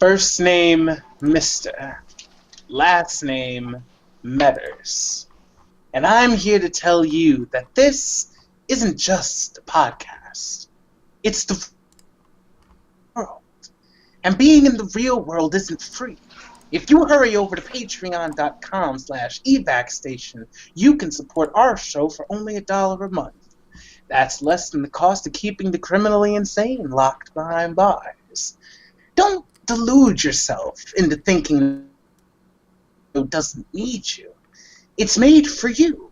First name, Mistah. Last name, Metters. And I'm here to tell you that this isn't just a podcast. It's the world. And being in the real world isn't free. If you hurry over to patreon.com/Evacstation, you can support our show for only $1 a month. That's less than the cost of keeping the criminally insane locked behind bars. Don't delude yourself into thinking it doesn't need you. It's made for you,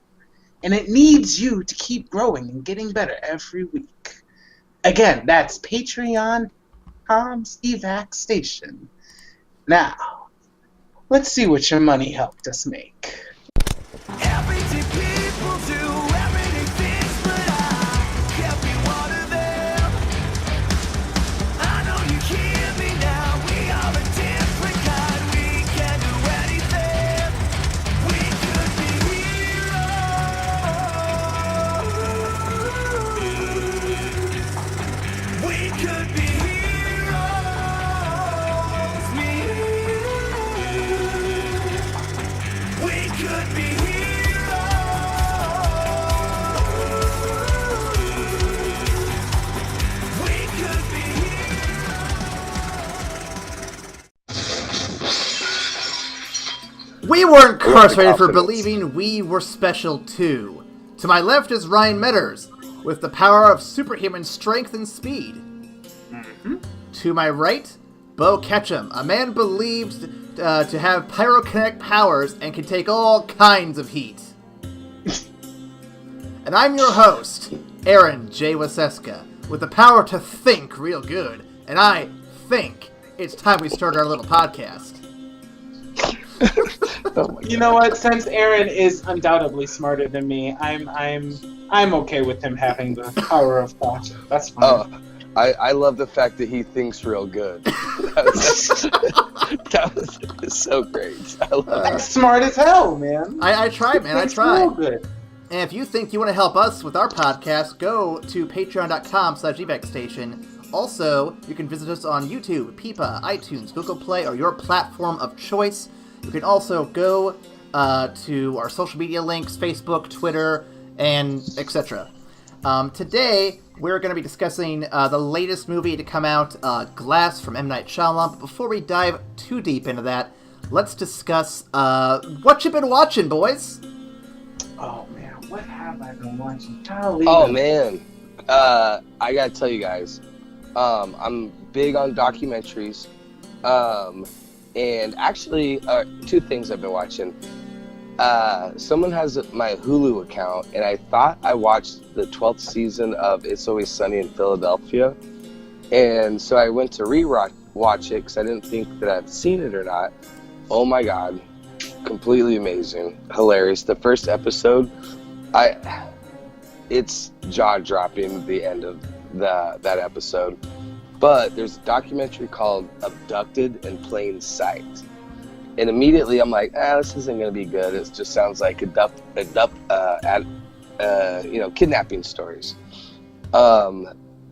and it needs you to keep growing and getting better every week. Again, that's patreon.com/Evacstation. Now, let's see what your money helped us make. Everyday people do everyday things, but I can't be one of them. I know you hear me now. We are a different kind. We can do anything. We could be heroes. We could be heroes. We could be heroes. We could be We were incarcerated for believing we were special too. To my left is Ryan Metters, with the power of superhuman strength and speed. To my right, Bo Ketchum, a man believed to have pyrokinetic powers and can take all kinds of heat. And I'm your host, Aaron J. Waseska, with the power to think real good. And I think it's time we start our little podcast. You know what? Since Aaron is undoubtedly smarter than me, I'm okay with him having the power of thought. That's fine. Oh, I love the fact that he thinks real good. That was so great. I love That's smart as hell, man. I tried, man. I That's tried. real good. And if you think you want to help us with our podcast, go to patreon.com/Evacstation. Also, you can visit us on YouTube, Peepa, iTunes, Google Play, or your platform of choice. You can also go to our social media links, Facebook, Twitter, and etc. Today, we're going to be discussing the latest movie to come out, Glass from M. Night Shyamalan. But before we dive too deep into that, let's discuss what you been watching, boys. Oh, man. What have I been watching? Golly. Oh, man. I gotta tell you guys, I'm big on documentaries. And actually, two things I've been watching. Someone has my Hulu account, and I thought I watched the 12th season of It's Always Sunny in Philadelphia. And so I went to re-watch it because I didn't think that I'd seen it or not. Oh my God. Completely amazing. Hilarious. The first episode, it's jaw-dropping at the end of that episode. But there's a documentary called Abducted in Plain Sight. And immediately I'm like, this isn't going to be good. It just sounds like kidnapping stories.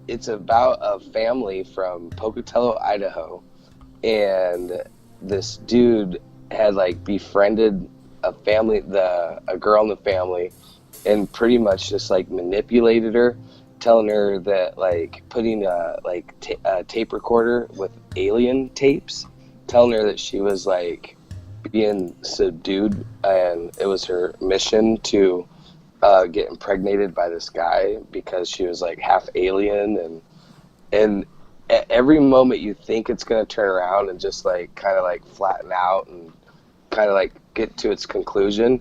It's about a family from Pocatello, Idaho. And this dude had befriended a girl in the family and pretty much just manipulated her, telling her that putting a tape recorder with alien tapes, telling her that she was being subdued and it was her mission to get impregnated by this guy because she was half alien, and at every moment you think it's going to turn around and just flatten out and kind of get to its conclusion,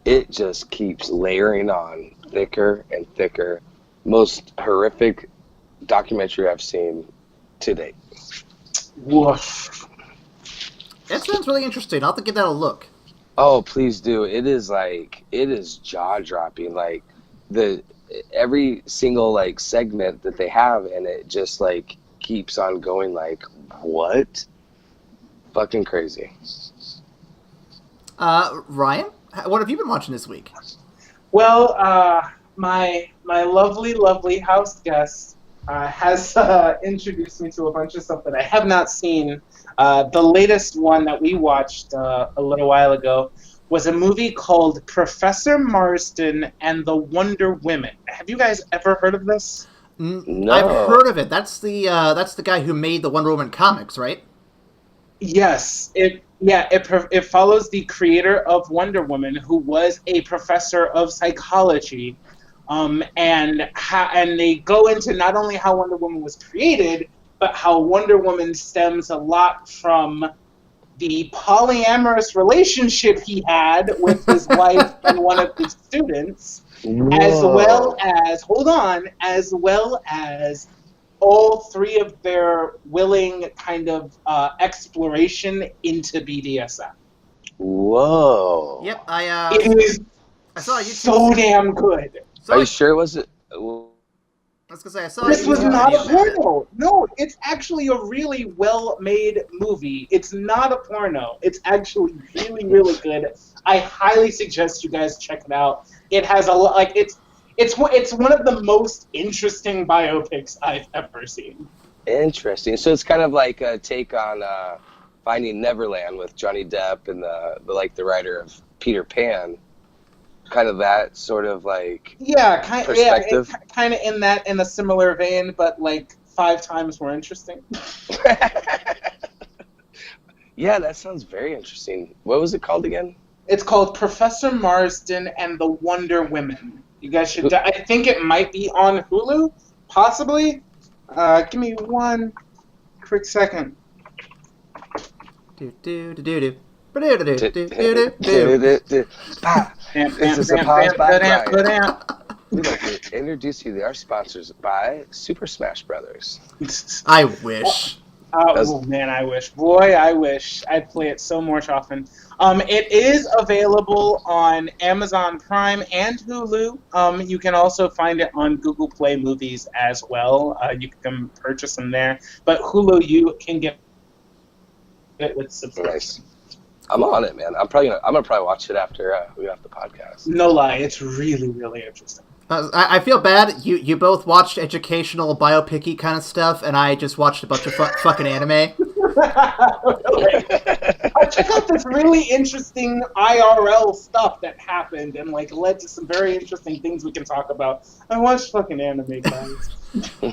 it just keeps layering on thicker and thicker. Most horrific documentary I've seen to date. Woof. That sounds really interesting. I'll have to give that a look. Oh, please do. It is jaw-dropping. Every single segment that they have, and it just keeps on going. What? Fucking crazy. Ryan, what have you been watching this week? Well, my lovely house guest has introduced me to a bunch of stuff that I have not seen. The latest one that we watched a little while ago was a movie called Professor Marsden and the Wonder Women. Have you guys ever heard of this? No. I've heard of it. That's the guy who made the Wonder Woman comics, right? Yes, it follows the creator of Wonder Woman, who was a professor of psychology, and they go into not only how Wonder Woman was created, but how Wonder Woman stems a lot from the polyamorous relationship he had with his wife and one of his students, as well as all three of their willing kind of exploration into BDSM. Whoa. Yep, It is I saw a YouTube. so damn good. Are you sure? Was it? I was gonna say I saw. This a was YouTube not a video about it. porno. No, it's actually a really well-made movie. It's not a porno. It's actually really, really good. I highly suggest you guys check it out. It has a lot. Like it's one of the most interesting biopics I've ever seen. Interesting. So it's kind of like a take on Finding Neverland with Johnny Depp and the writer of Peter Pan. Kind of that sort of like perspective. Kind of in a similar vein, but like 5 times more interesting. Yeah, that sounds very interesting. What was it called again? It's called Professor Marsden and the Wonder Women. You guys should. I think it might be on Hulu, possibly. Give me one quick second. Do do do do do. Do. This is a pause by Brian. We'd like to introduce you to our sponsors by Super Smash Brothers. I wish. Oh man, I wish. Boy, I wish. I'd play it so much often. It is available on Amazon Prime and Hulu. You can also find it on Google Play Movies as well. You can purchase them there. But Hulu, you can get it with subscription. Nice. I'm on it, man. I'm gonna probably watch it after we get off the podcast. No lie, it's really, really interesting. I feel bad. You both watched educational biopic-y kind of stuff, and I just watched a bunch of fucking anime. Check out this really interesting IRL stuff that happened and like led to some very interesting things we can talk about. I watched fucking anime, guys.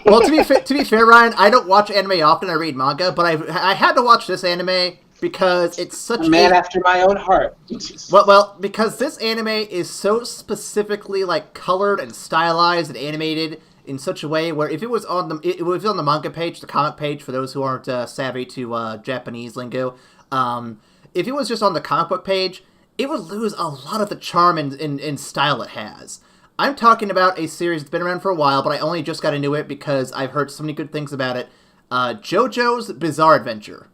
Well, to be fair, Ryan, I don't watch anime often. I read manga, but I had to watch this anime because it's such a man after my own heart. Well, because this anime is so specifically like colored and stylized and animated in such a way where if it was on the manga page, the comic page, for those who aren't savvy to Japanese lingo, if it was just on the comic book page, it would lose a lot of the charm and style it has. I'm talking about a series that's been around for a while, but I only just got into it because I've heard so many good things about it. JoJo's Bizarre Adventure.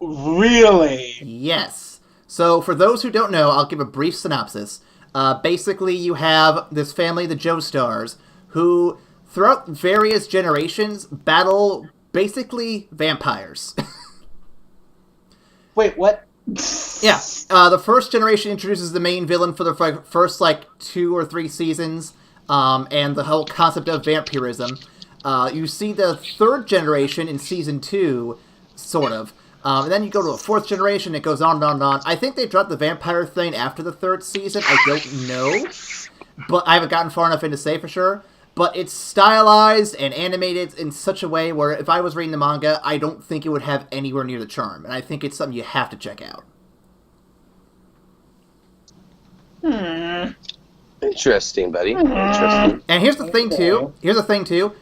Really? Yes. So, for those who don't know, I'll give a brief synopsis. Basically, you have this family, the Joestars, who, throughout various generations, battle, basically, vampires. Wait, what? Yeah. The first generation introduces the main villain for the first, 2 or 3 seasons, and the whole concept of vampirism. You see the third generation in season 2, sort of. And then you go to a 4th generation, it goes on and on and on. I think they dropped the vampire thing after the 3rd season. I don't know. But I haven't gotten far enough in to say for sure. But it's stylized and animated in such a way where if I was reading the manga, I don't think it would have anywhere near the charm. And I think it's something you have to check out. Interesting, buddy. Interesting. And here's the thing, too.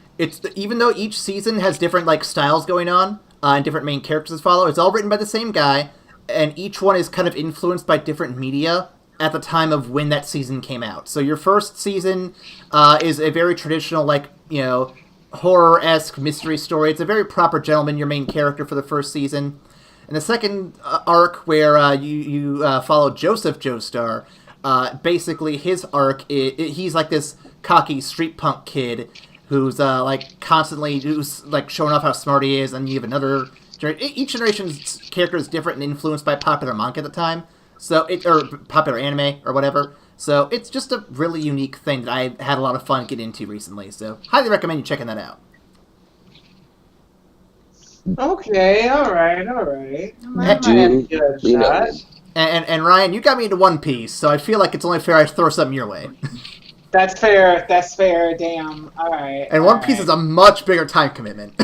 Even though each season has different styles going on, and different main characters follow. It's all written by the same guy, and each one is kind of influenced by different media at the time of when that season came out. So your first season is a very traditional, horror-esque mystery story. It's a very proper gentleman, your main character for the first season. And the second arc, where you follow Joseph Joestar, basically his arc, he's like this cocky street punk kid who's constantly showing off how smart he is, and you have another. Each generation's character is different and influenced by popular manga at the time, or popular anime or whatever. So it's just a really unique thing that I had a lot of fun getting into recently. So highly recommend you checking that out. Okay, all right. And Ryan, you got me into One Piece, so I feel like it's only fair I throw something your way. That's fair. Damn. All right. And One Piece is a much bigger time commitment.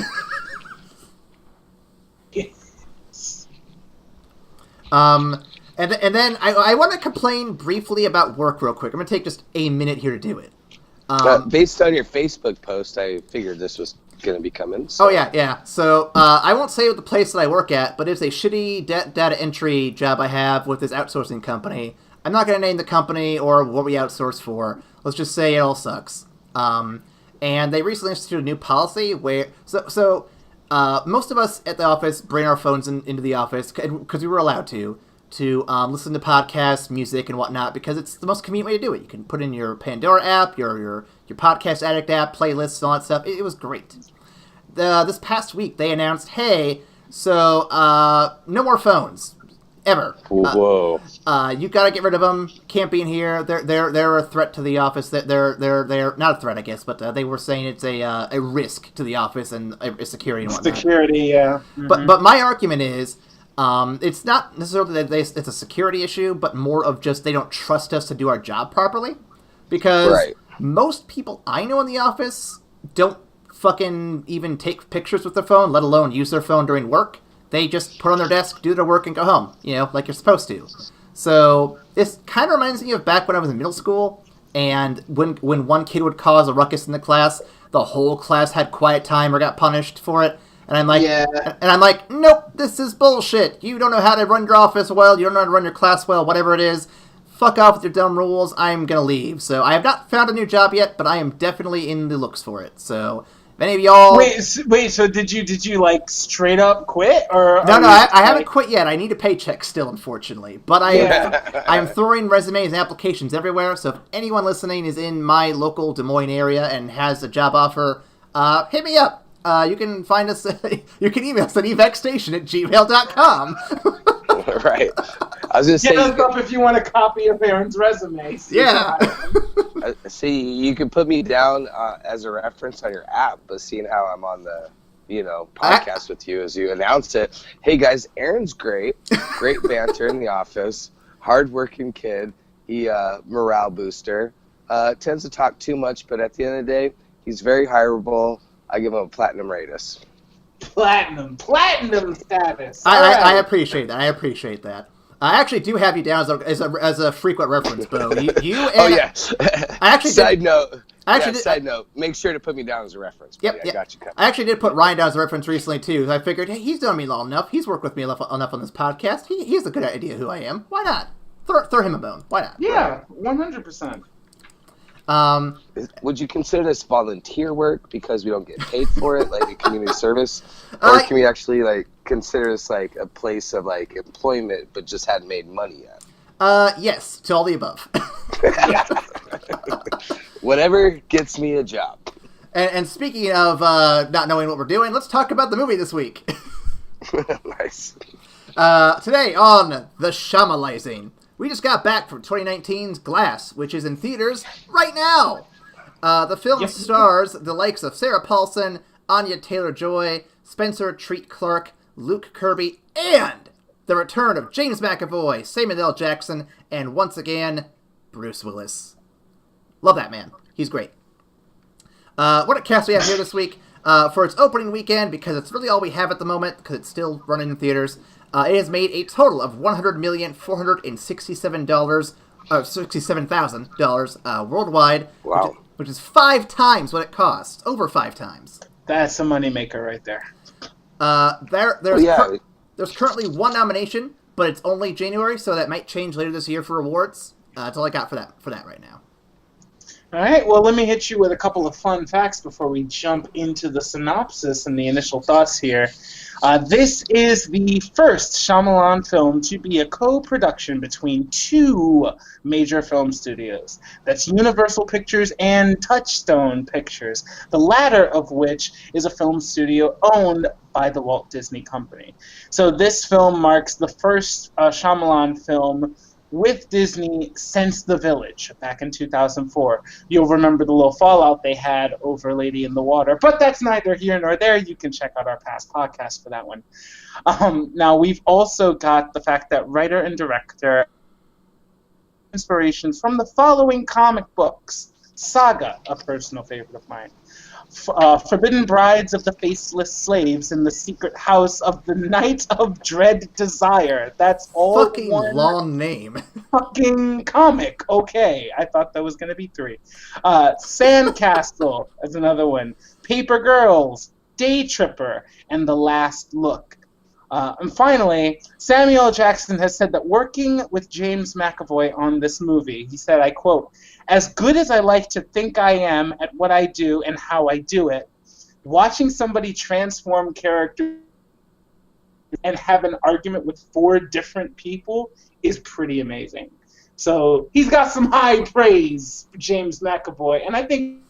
And then I want to complain briefly about work real quick. I'm going to take just a minute here to do it. Based on your Facebook post, I figured this was going to be coming. So. Oh, yeah. So I won't say the place that I work at, but it's a shitty data entry job I have with this outsourcing company. I'm not going to name the company or what we outsource for. Let's just say it all sucks. And they recently instituted a new policy where... So most of us at the office bring our phones into the office because we were allowed to listen to podcasts, music, and whatnot, because it's the most convenient way to do it. You can put in your Pandora app, your Podcast Addict app, playlists, and all that stuff. It was great. This past week, they announced, hey, so no more phones. Ever. Whoa. You gotta get rid of them. Can't be in here. They're a threat to the office. They're not a threat, I guess, but they were saying it's a risk to the office and a security and whatnot. Security, yeah. Mm-hmm. But my argument is, it's not necessarily that it's a security issue, but more of just they don't trust us to do our job properly. Because most people I know in the office don't fucking even take pictures with their phone, let alone use their phone during work. They just put on their desk, do their work, and go home, like you're supposed to. So this kind of reminds me of back when I was in middle school, and when one kid would cause a ruckus in the class, the whole class had quiet time or got punished for it. And I'm like, nope, this is bullshit. You don't know how to run your office well. You don't know how to run your class well, whatever it is. Fuck off with your dumb rules. I'm going to leave. So I have not found a new job yet, but I am definitely in the looks for it. So if any of y'all... Wait, so did you like straight up quit? Or No, I haven't quit yet. I need a paycheck still, unfortunately. But I'm throwing resumes and applications everywhere. So if anyone listening is in my local Des Moines area and has a job offer, hit me up. You can find us. You can email us at evacstation@gmail.com. Right. I was gonna say. Hit us up if you want a copy of Aaron's resume. Yeah. See, you can put me down as a reference on your app, but seeing how I'm on the, podcast with you as you announced it. Hey guys, Aaron's great banter in the office, hardworking kid. He morale booster. Tends to talk too much, but at the end of the day, he's very hireable. I give him a platinum ratus. Platinum status. I appreciate that. I actually do have you down as a frequent reference, Bo. You and oh yeah. I actually side did, note. Make sure to put me down as a reference. Yep. I got you covered. I actually did put Ryan down as a reference recently too. I figured, hey, he's done me long enough. He's worked with me enough on this podcast. He has a good idea who I am. Why not? Throw him a bone. Why not? Yeah, 100%. Would you consider this volunteer work because we don't get paid for it, like a community service, or can we actually consider this like a place of employment but just hadn't made money yet? Yes, to all the above. Whatever gets me a job. And speaking of not knowing what we're doing, let's talk about the movie this week. Nice. Today on The Shyamalizing. We just got back from 2019's Glass, which is in theaters right now. The film stars the likes of Sarah Paulson, Anya Taylor-Joy, Spencer Treat Clark, Luke Kirby, and the return of James McAvoy, Samuel L. Jackson, and once again, Bruce Willis. Love that man. He's great. What a cast we have here this week. For its opening weekend, because it's really all we have at the moment, because it's still running in theaters, it has made a total of $100,467,000 worldwide. Wow. Which is 5 times what it costs. Over 5 times. That's a moneymaker right there. There's currently 1 nomination, but it's only January, so that might change later this year for awards. That's all I got for that right now. All right, well, let me hit you with a couple of fun facts before we jump into the synopsis and the initial thoughts here. This is the first Shyamalan film to be a co-production between 2 major film studios. That's Universal Pictures and Touchstone Pictures, the latter of which is a film studio owned by the Walt Disney Company. So this film marks the first Shyamalan film with Disney since The Village back in 2004. You'll remember the little fallout they had over Lady in the Water, but that's neither here nor there. You can check out our past podcast for that one. Now, we've also got the fact that writer and director inspirations from the following comic books. Saga, a personal favorite of mine. Forbidden Brides of the Faceless Slaves in the Secret House of the Night of Dread Desire. That's all Fucking one long name. fucking comic. Okay, I thought that was going to be 3. Sandcastle is another one. Paper Girls, Day Tripper, and The Last Look. And finally, Samuel L. Jackson has said that working with James McAvoy on this movie, he said, I quote, "As good as I like to think I am at what I do and how I do it, watching somebody transform characters and have an argument with 4 different people is pretty amazing." So he's got some high praise for James McAvoy, and I think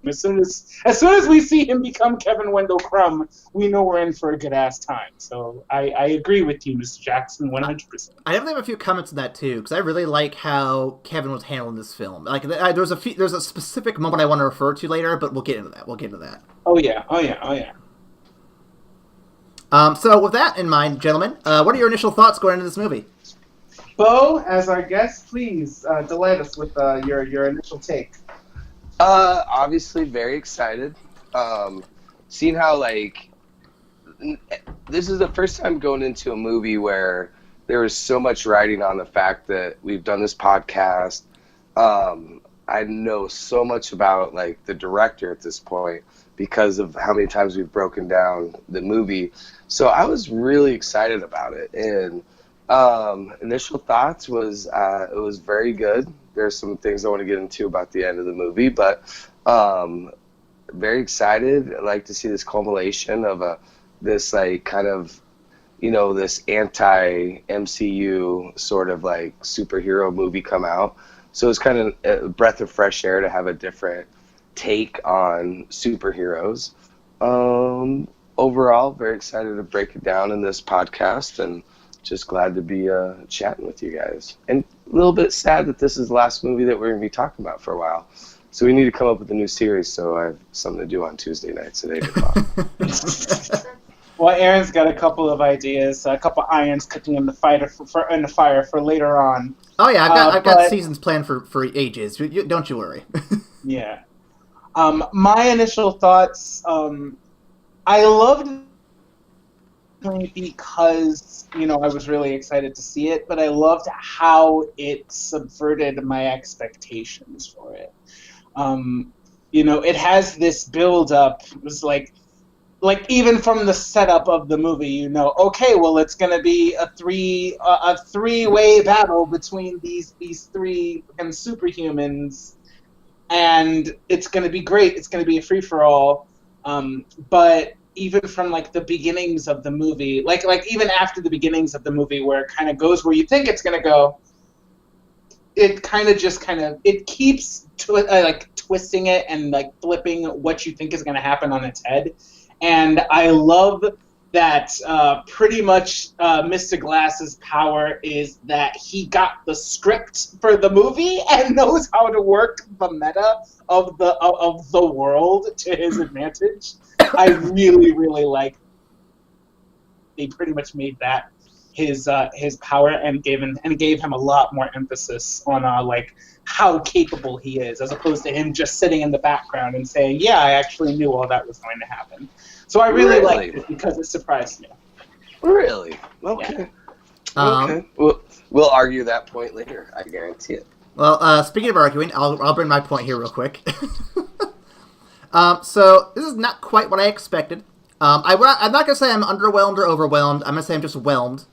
as soon as we see him become Kevin Wendell Crumb, we know we're in for a good ass time. So I agree with you, Mr. Jackson, 100%. I definitely have a few comments on that too, because I really like how Kevin was handling this film. Like, there's a specific moment I want to refer to later, but we'll get into that. Oh yeah. So with that in mind, gentlemen, what are your initial thoughts going into this movie? Bo, as our guest, please delight us with your initial take. Obviously very excited. Seeing how, like, this is the first time going into a movie where there was so much writing on the fact that we've done this podcast. I know so much about, like, the director at this point because of how many times we've broken down the movie. So I was really excited about it. And initial thoughts was it was very good. There's some things I want to get into about the end of the movie, but very excited. I'd like to see this culmination of this, like, kind of, you know, this anti-MCU sort of, like, superhero movie come out. So it's kind of a breath of fresh air to have a different take on superheroes. Overall, very excited to break it down in this podcast, and just glad to be chatting with you guys. And a little bit sad that this is the last movie that we're going to be talking about for a while. So we need to come up with a new series, so I have something to do on Tuesday nights at 8 o'clock. Well, Aaron's got a couple of ideas, a couple irons cooking in the fire for later on. Oh yeah, I've got seasons planned for ages. Don't you worry. Yeah. My initial thoughts, I loved it because, you know, I was really excited to see it, but I loved how it subverted my expectations for it. You know, it has this build-up. It was like even from the setup of the movie, you know, okay, well, it's going to be a three-way battle between these 3 superhumans, and it's going to be great. It's going to be a free-for-all. But even from, like, the beginnings of the movie, like even after the beginnings of the movie, where it kind of goes where you think it's going to go, it kind of it keeps twisting it and, like, flipping what you think is going to happen on its head. And I love that pretty much Mr. Glass's power is that he got the script for the movie and knows how to work the meta of the world to his advantage. I really, really like. They pretty much made that his power and gave him a lot more emphasis on like how capable he is, as opposed to him just sitting in the background and saying, "Yeah, I actually knew all that was going to happen." So I really liked it because it surprised me. Really? Okay. Yeah. Okay. We'll argue that point later. I guarantee it. Well, speaking of arguing, I'll bring my point here real quick. So this is not quite what I expected. I'm not gonna say I'm underwhelmed or overwhelmed. I'm gonna say I'm just whelmed.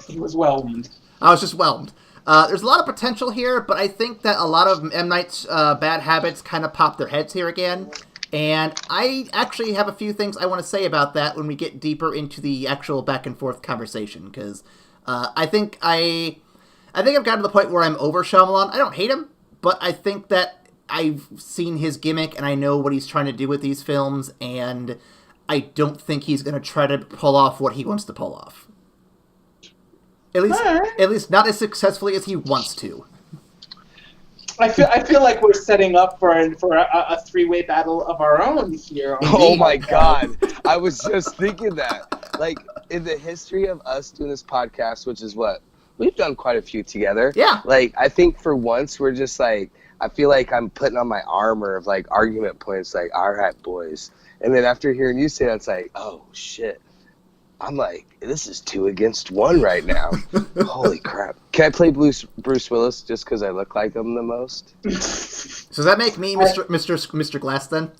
He was whelmed. I was just whelmed. There's a lot of potential here, but I think that a lot of M. Night's bad habits kind of pop their heads here again. And I actually have a few things I want to say about that when we get deeper into the actual back and forth conversation, because I think I've gotten to the point where I'm over Shyamalan. I don't hate him, but I think that I've seen his gimmick and I know what he's trying to do with these films, and I don't think he's going to try to pull off what he wants to pull off. At least not as successfully as he wants to. I feel like we're setting up for a three-way battle of our own here. Oh my god. I was just thinking that. Like, in the history of us doing this podcast, which is what? We've done quite a few together. Yeah. Like, I think for once we're just like, I feel like I'm putting on my armor of like argument points, like, all right, boys. And then after hearing you say that, it's like, oh shit. I'm like, this is 2 against 1 right now. Holy crap. Can I play Bruce Willis just because I look like him the most? So does that make me Mr. Glass then?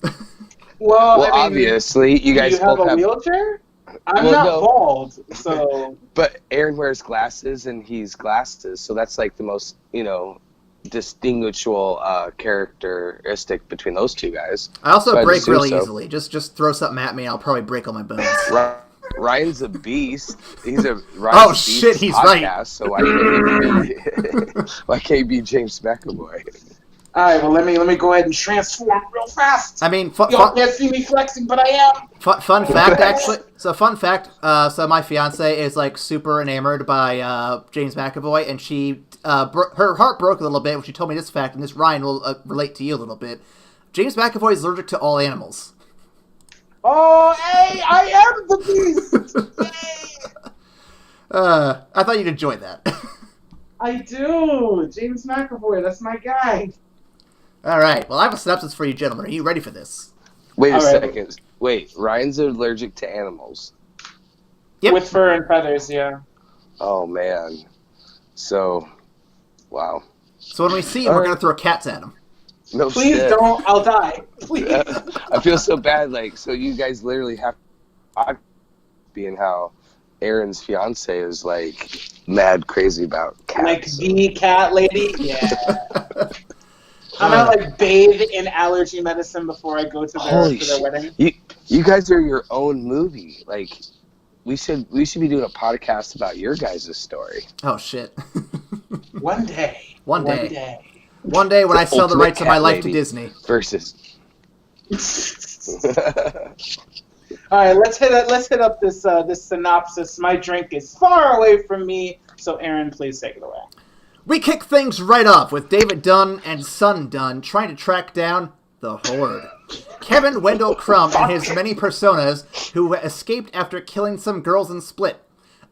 Well, I mean, obviously, you guys have both a have wheelchair? I'm not bald, so... But Aaron wears glasses and he's glasses, so that's like the most, distinguishable characteristic between those two guys. I also break really easily. Just throw something at me, I'll probably break all my bones. Ryan's a beast. He's a shit, he's podcast, right. So why can't he be James McAvoy? All right, well, let me go ahead and transform real fast. I mean, y'all can't see me flexing, but I am. Fun fact, actually. So my fiance is like super enamored by James McAvoy, and she her heart broke a little bit when she told me this fact, and this Ryan will relate to you a little bit. James McAvoy is allergic to all animals. Oh, hey, I am the beast. Hey. I thought you'd enjoy that. I do. James McAvoy, that's my guy. All right. Well, I have a synopsis for you, gentlemen. Are you ready for this? Wait a second. Wait, Ryan's allergic to animals. Yep. With fur and feathers, yeah. Oh, man. So, wow. So when we see him, we're going to throw cats at him. No Please shit. don't. I'll die. Please. I feel so bad. Like, so you guys literally have being how Aaron's fiance is like mad crazy about cats. Like the cat lady? Yeah. I'm gonna like bathe in allergy medicine before I go to their wedding. You guys are your own movie. Like, we should be doing a podcast about your guys' story. Oh shit. One day. One day when I sell the rights of my life to Disney. Versus. All right, let's hit up this synopsis. My drink is far away from me, so Aaron, please take it away. We kick things right off with David Dunn and Son Dunn trying to track down the Horde. Kevin Wendell Crumb and his many personas who escaped after killing some girls in Split.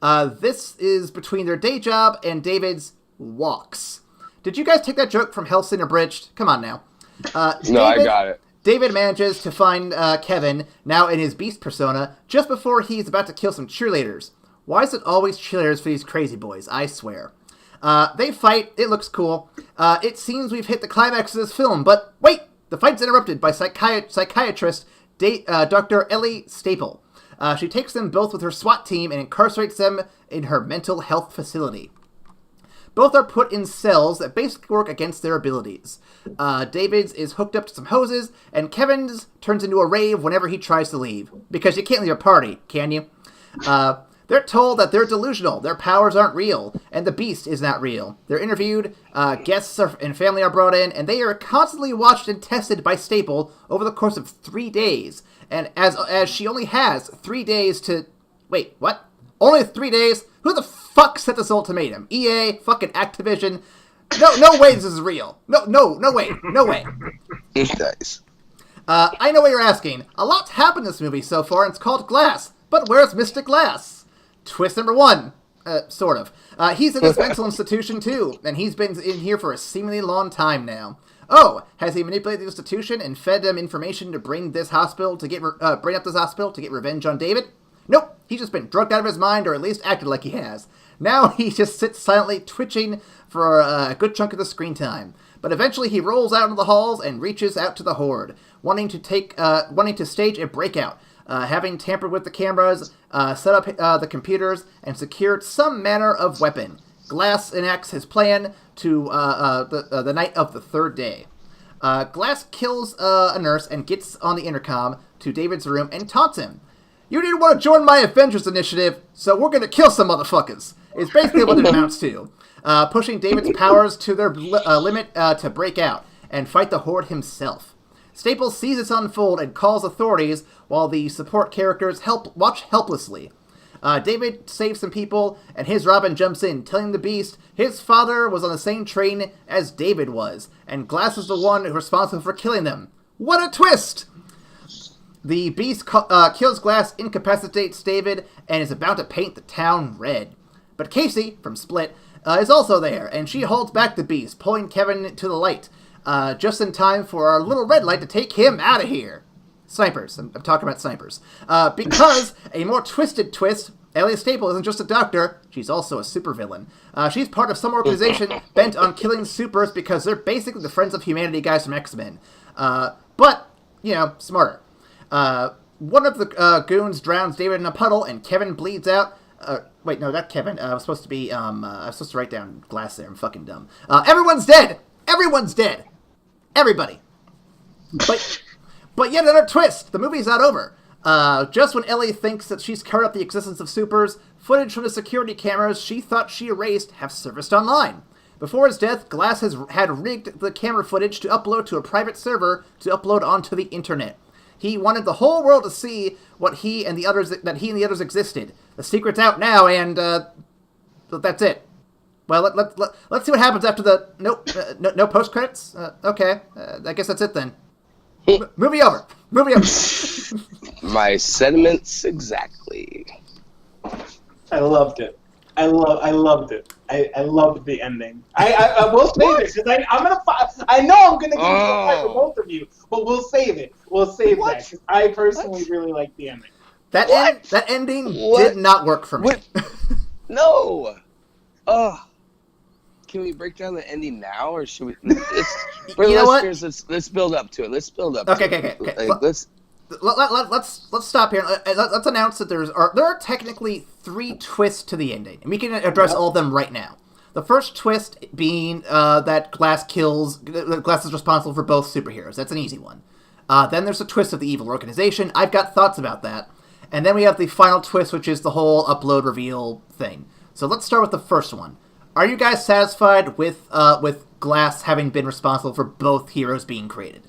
This is between their day job and David's walks. Did you guys take that joke from Hellsing Abridged? Come on now. No, I got it. David manages to find Kevin, now in his beast persona, just before he's about to kill some cheerleaders. Why is it always cheerleaders for these crazy boys? I swear. They fight. It looks cool. It seems we've hit the climax of this film, but wait! The fight's interrupted by psychiatrist Dr. Ellie Staple. She takes them both with her SWAT team and incarcerates them in her mental health facility. Both are put in cells that basically work against their abilities. David's is hooked up to some hoses, and Kevin's turns into a rave whenever he tries to leave. Because you can't leave a party, can you? They're told that they're delusional, their powers aren't real, and the beast is not real. They're interviewed, guests and family are brought in, and they are constantly watched and tested by Staple over the course of 3 days. And as she only has 3 days to... Wait, what? Only 3 days? Who the fuck set this ultimatum? EA? Fucking Activision? No way this is real. No way. Nice. I know what you're asking. A lot's happened in this movie so far, and it's called Glass. But where's Mr. Glass? Twist number 1. Sort of. He's in this mental institution too, and he's been in here for a seemingly long time now. Oh, has he manipulated the institution and fed them information to bring up this hospital to get revenge on David? Nope, he's just been drugged out of his mind, or at least acted like he has. Now he just sits silently twitching for a good chunk of the screen time. But eventually he rolls out into the halls and reaches out to the Horde, wanting to stage a breakout. Having tampered with the cameras, set up the computers, and secured some manner of weapon. Glass enacts his plan to the night of the 3rd day. Glass kills a nurse and gets on the intercom to David's room and taunts him. You didn't want to join my Avengers initiative, so we're going to kill some motherfuckers. It's basically what it amounts to. Pushing David's powers to their limit to break out and fight the Horde himself. Staples sees this unfold and calls authorities while the support characters watch helplessly. David saves some people, and his Robin jumps in, telling the Beast his father was on the same train as David was, and Glass is the one responsible for killing them. What a twist! The Beast kills Glass, incapacitates David, and is about to paint the town red. But Casey, from Split, is also there, and she holds back the Beast, pulling Kevin to the light, just in time for our little red light to take him out of here. Snipers. I'm talking about snipers. Because a more twisted twist, Ellie Staple isn't just a doctor, she's also a supervillain. She's part of some organization bent on killing supers because they're basically the Friends of Humanity guys from X-Men. But, smarter. One of the goons drowns David in a puddle, and Kevin bleeds out. Wait, no, not Kevin. I was supposed to be, I was supposed to write down Glass there. I'm fucking dumb. Everyone's dead! Everyone's dead! Everybody! But yet another twist! The movie's not over. Just when Ellie thinks that she's covered up the existence of supers, footage from the security cameras she thought she erased have surfaced online. Before his death, Glass had rigged the camera footage to upload to a private server to upload onto the internet. He wanted the whole world to see that he and the others existed. The secret's out now, and that's it. Well, let's see what happens after the no post credits. Okay, I guess that's it then. Movie over. My sentiments exactly. I loved it. I loved it. I loved the ending. I will save it because I'm gonna. I know I'm gonna give you a fight for both of you, but we'll save it. We'll save that because I personally really like the ending. That ending did not work for me. No. Can we break down the ending now, or should we? For you know listeners, what? Let's build up to it. Okay. Like, let's stop here. Let's announce that there are technically 3 twists to the ending, and we can address all of them right now. The first twist being that Glass is responsible for both superheroes. That's an easy one. Then there's the twist of the evil organization. I've got thoughts about that. And then we have the final twist, which is the whole upload reveal thing. So let's start with the first one. Are you guys satisfied with Glass having been responsible for both heroes being created?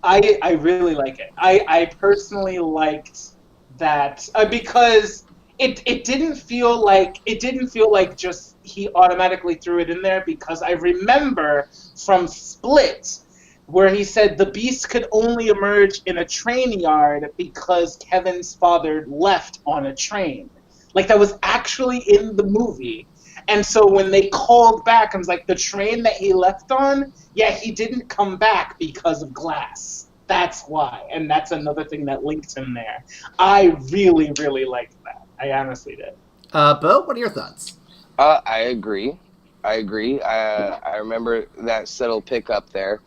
I really like it. I personally liked that because it didn't feel like just he automatically threw it in there, because I remember from Split where he said the Beast could only emerge in a train yard because Kevin's father left on a train. Like, that was actually in the movie. And so when they called back, I was like, the train that he left on, yeah, he didn't come back because of Glass. That's why. And that's another thing that linked him there. I really, really liked that. I honestly did. Bo, what are your thoughts? I agree. I remember that subtle pickup there.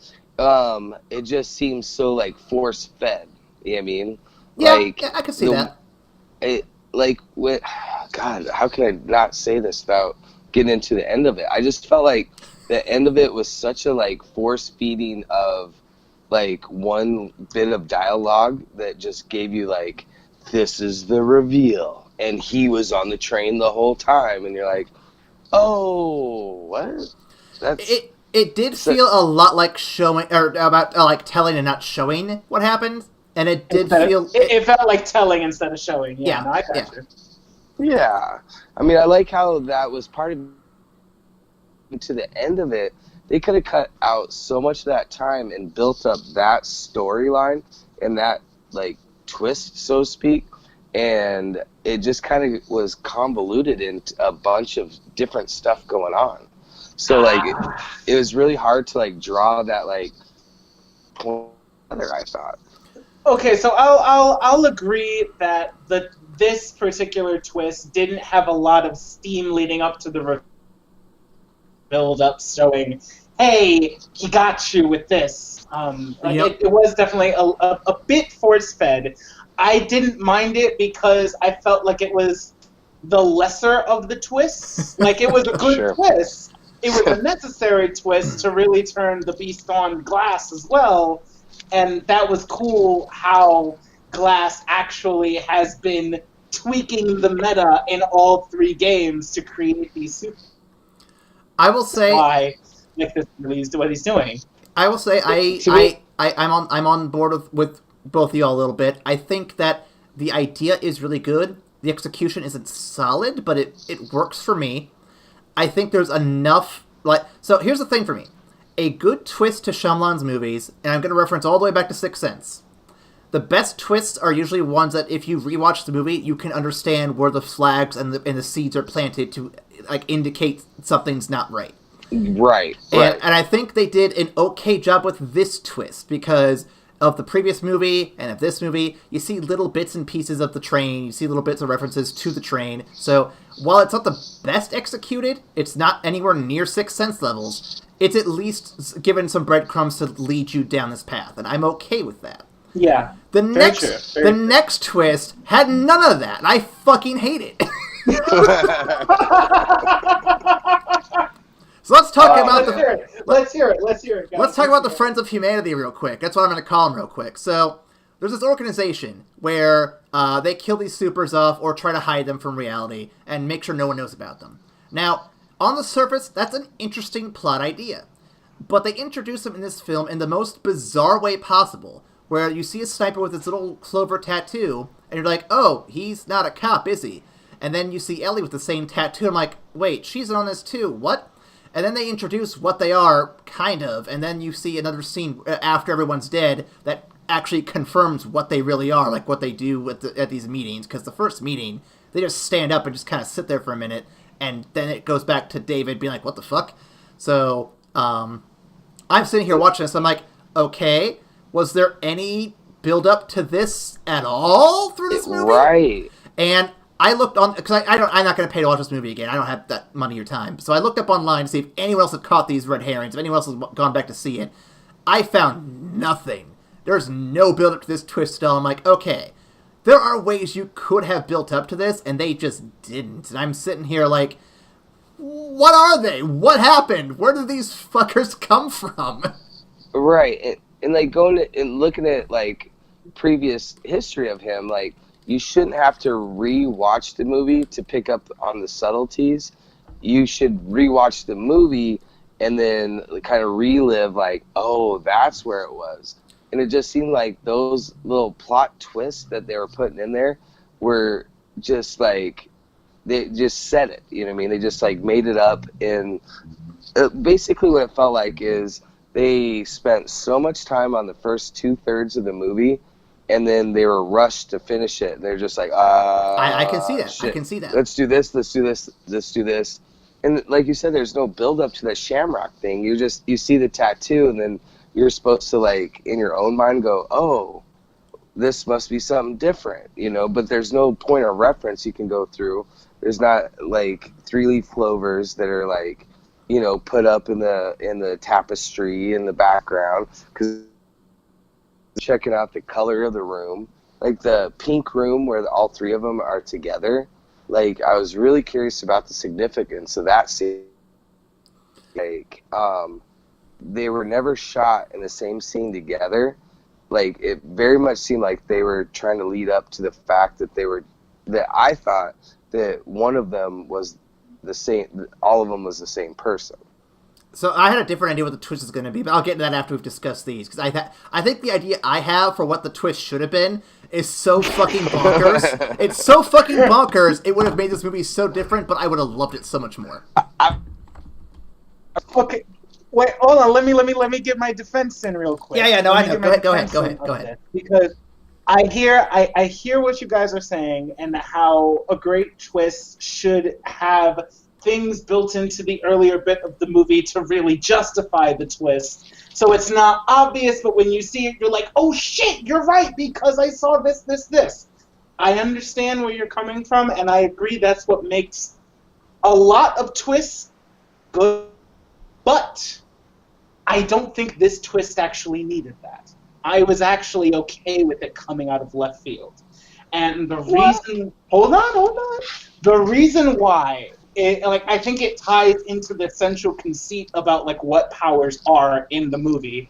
It just seems so, like, force-fed. You know what I mean? Yeah, like, I can see that. God, how can I not say this without getting into the end of it? I just felt like the end of it was such a, like, force feeding of, like, one bit of dialogue that just gave you, like, this is the reveal, and he was on the train the whole time, and you're like, oh, what? It did feel a lot like showing, or about like telling and not showing what happened, and it did feel. It felt like telling instead of showing. Yeah, no, I got you. Yeah, I mean, I like how that was part of. To the end of it, they could have cut out so much of that time and built up that storyline and that, like, twist, so to speak, and it just kind of was convoluted into a bunch of different stuff going on. So, like, it was really hard to, like, draw that, like, together, I thought. Okay, so I'll agree that this particular twist didn't have a lot of steam leading up to the build-up showing, hey, he got you with this. It was definitely a bit force-fed. I didn't mind it because I felt like it was the lesser of the twists. Like, it was a good twist. It was a necessary twist to really turn the Beast on Glass as well, and that was cool how Glass actually has been tweaking the meta in all 3 games to create these super. I will say why what he's doing. I will say I'm on board with both of y'all a little bit. I think that the idea is really good. The execution isn't solid, but it works for me. I think there's enough... So here's the thing for me. A good twist to Shyamalan's movies, and I'm going to reference all the way back to Sixth Sense. The best twists are usually ones that if you rewatch the movie, you can understand where the flags and the seeds are planted to indicate something's not right. Right. And I think they did an okay job with this twist because of the previous movie and of this movie. You see little bits and pieces of the train. You see little bits of references to the train. So while it's not the best executed, it's not anywhere near Sixth Sense levels. It's at least given some breadcrumbs to lead you down this path, and I'm okay with that. Yeah. The next twist had none of that, and I fucking hate it. So let's talk about Let's hear it, guys. Let's talk about the Friends of Humanity real quick. That's what I'm going to call them real quick. So there's this organization where they kill these supers off or try to hide them from reality and make sure no one knows about them. Now, on the surface, that's an interesting plot idea. But they introduce them in this film in the most bizarre way possible, where you see a sniper with his little clover tattoo, and you're like, oh, he's not a cop, is he? And then you see Ellie with the same tattoo, and I'm like, wait, she's on this too, what? And then they introduce what they are, kind of, and then you see another scene after everyone's dead that actually confirms what they really are, like what they do at these meetings, because the first meeting, they just stand up and just kind of sit there for a minute, and then it goes back to David being like, what the fuck? So, I'm sitting here watching this, I'm like, okay, was there any build-up to this at all through this movie? Right. And I looked on, because I'm not going to pay to watch this movie again. I don't have that money or time. So I looked up online to see if anyone else had caught these red herrings, if anyone else has gone back to see it. I found nothing. There's no build-up to this twist at all. I'm like, okay, there are ways you could have built up to this, and they just didn't. And I'm sitting here like, what are they? What happened? Where did these fuckers come from? Right. And like going and looking at like previous history of him, like you shouldn't have to re-watch the movie to pick up on the subtleties. You should re-watch the movie and then kind of relive like, oh, that's where it was. And it just seemed like those little plot twists that they were putting in there were just like, they just said it, you know what I mean? They just like made it up. And basically what it felt like is they spent so much time on the first 2/3 of the movie, and then they were rushed to finish it. They're just like, I can see that. shit. I can see that. Let's do this. Let's do this. Let's do this. And like you said, there's no build up to that Shamrock thing. You see the tattoo, and then you're supposed to like in your own mind go, oh, this must be something different, you know. But there's no point of reference you can go through. There's not like 3-leaf clovers that are like, you know, put up in the tapestry in the background, because checking out the color of the room, like the pink room where all three of them are together. Like I was really curious about the significance of that scene. Like they were never shot in the same scene together. Like it very much seemed like they were trying to lead up to the fact that I thought that one of them was the same, all of them was the same person. So I had a different idea what the twist is going to be, but I'll get into that after we've discussed these. Because I think the idea I have for what the twist should have been is so fucking bonkers. It's so fucking bonkers, it would have made this movie so different, but I would have loved it so much more. Okay, wait, hold on. Let me get my defense in real quick. Yeah, no, I know. Go ahead. Because I hear what you guys are saying and how a great twist should have things built into the earlier bit of the movie to really justify the twist. So it's not obvious, but when you see it, you're like, oh shit, you're right, because I saw this. I understand where you're coming from, and I agree that's what makes a lot of twists good, but I don't think this twist actually needed that. I was actually okay with it coming out of left field. And the reason... Hold on. The reason why... I think it ties into the central conceit about like what powers are in the movie.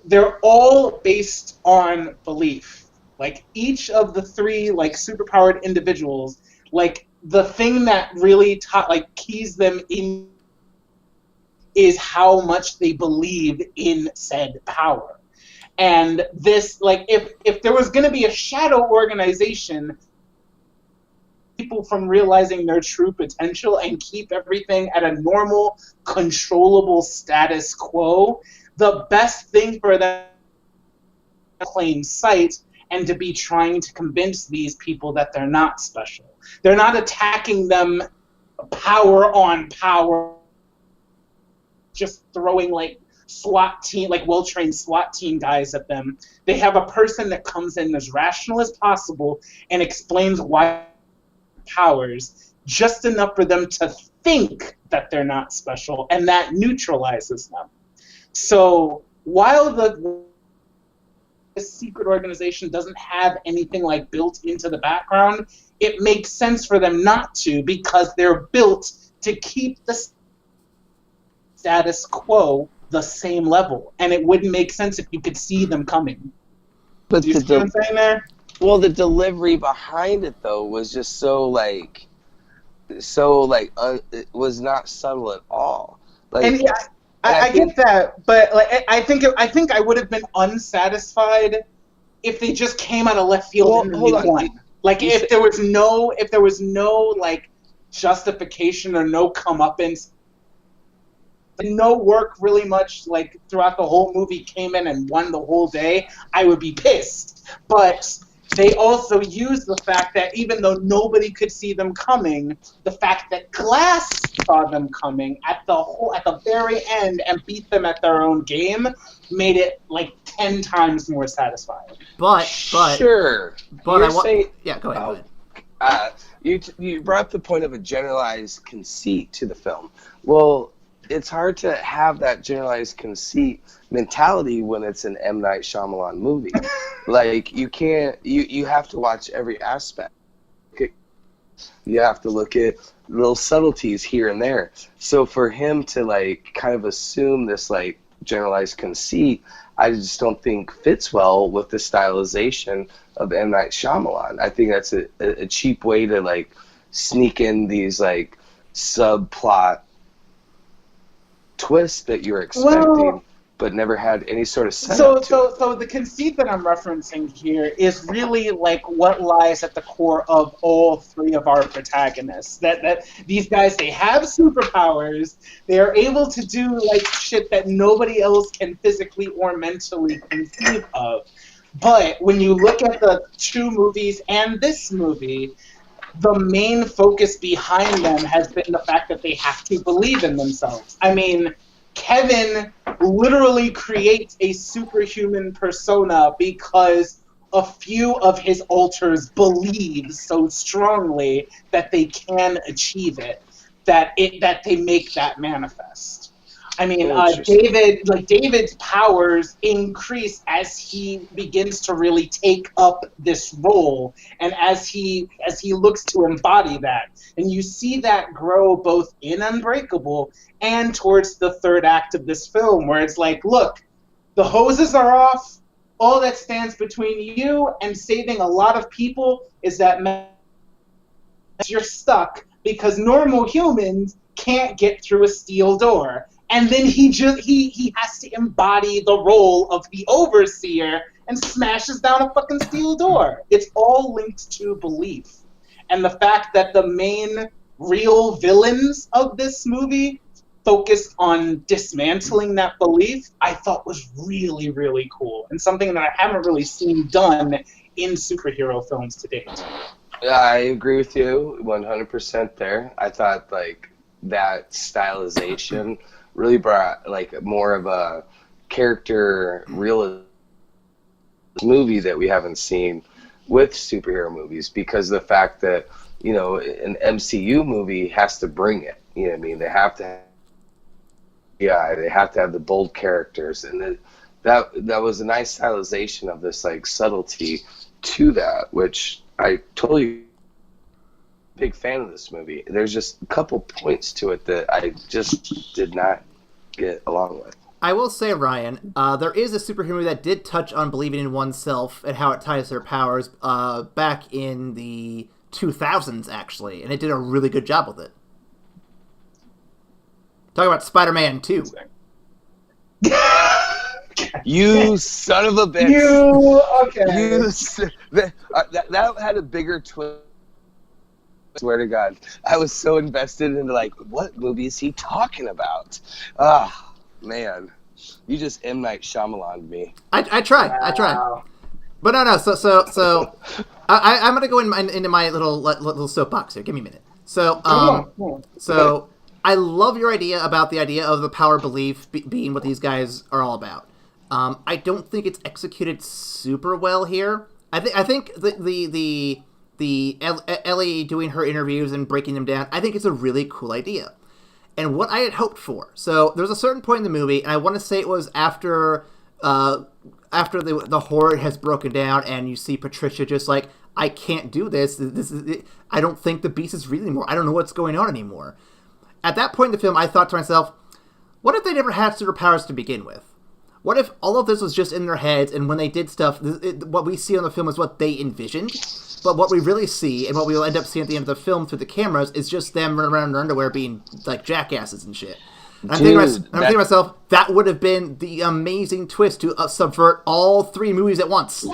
They're all based on belief. Like each of the three like superpowered individuals, like the thing that really keys them in is how much they believe in said power. And this, like, if there was going to be a shadow organization people from realizing their true potential and keep everything at a normal, controllable status quo, the best thing for them is plain sight and to be trying to convince these people that they're not special. They're not attacking them power on power, just throwing like SWAT team, like well-trained SWAT team guys at them. They have a person that comes in as rational as possible and explains why powers, just enough for them to think that they're not special, and that neutralizes them. So while the secret organization doesn't have anything like built into the background, it makes sense for them not to, because they're built to keep the status quo the same level, and it wouldn't make sense if you could see them coming. But Do you see what I'm saying there? Well, the delivery behind it though was just it was not subtle at all. Like, and yeah, I get that, but like I think I would have been unsatisfied if they just came out of left field and won. Like if there was no like justification or no comeuppance, no work really much like throughout the whole movie, came in and won the whole day, I would be pissed. But they also used the fact that even though nobody could see them coming, the fact that Glass saw them coming at the very end and beat them at their own game made it like 10 times more satisfying. But sure. But go ahead. You brought up the point of a generalized conceit to the film. Well, it's hard to have that generalized conceit mentality when it's an M. Night Shyamalan movie. Like, you can't, you have to watch every aspect. You have to look at little subtleties here and there. So for him to, like, kind of assume this, like, generalized conceit, I just don't think fits well with the stylization of M. Night Shyamalan. I think that's a cheap way to, like, sneak in these, like, subplot twist that you're expecting, but never had any sort of setup. So the conceit that I'm referencing here is really like what lies at the core of all three of our protagonists. That these guys, they have superpowers. They are able to do like shit that nobody else can physically or mentally conceive of. But when you look at the two movies and this movie, the main focus behind them has been the fact that they have to believe in themselves. I mean, Kevin literally creates a superhuman persona because a few of his alters believe so strongly that they can achieve it, that they make that manifest. I mean, David's powers increase as he begins to really take up this role, and as he looks to embody that. And you see that grow both in Unbreakable and towards the third act of this film, where it's like, look, the hoses are off. All that stands between you and saving a lot of people is that you're stuck because normal humans can't get through a steel door. And then he has to embody the role of the overseer and smashes down a fucking steel door. It's all linked to belief. And the fact that the main real villains of this movie focused on dismantling that belief, I thought was really, really cool. And something that I haven't really seen done in superhero films to date. I agree with you 100% there. I thought like that stylization really brought like more of a character real movie that we haven't seen with superhero movies, because the fact that, you know, an MCU movie has to bring it. You know what I mean? They have to have the bold characters, and that was a nice stylization of this like subtlety to that, which I totally big fan of this movie. There's just a couple points to it that I just did not get along with. I will say, Ryan, there is a superhero movie that did touch on believing in oneself and how it ties their powers back in the 2000s, actually, and it did a really good job with it. Talk about Spider-Man 2. You son of a bitch! You okay? That had a bigger twist swear to God, I was so invested into like, what movie is he talking about? Ah, man, you just M. Night Shyamalan me. I try. Wow. But no. So I'm gonna go into my little soapbox here. Give me a minute. So Come on. so I love your idea about the idea of the power belief being what these guys are all about. I don't think it's executed super well here. I think the Ellie doing her interviews and breaking them down, I think it's a really cool idea. And what I had hoped for. So there's a certain point in the movie, and I want to say it was after the horde has broken down, and you see Patricia just like, I can't do this. I don't think the beast is real anymore. I don't know what's going on anymore. At that point in the film, I thought to myself, what if they never had superpowers to begin with? What if all of this was just in their heads, and when they did stuff, what we see on the film is what they envisioned, but what we really see, and what we'll end up seeing at the end of the film through the cameras, is just them running around in their underwear being like jackasses and shit. And I'm thinking to myself, that would have been the amazing twist to subvert all three movies at once.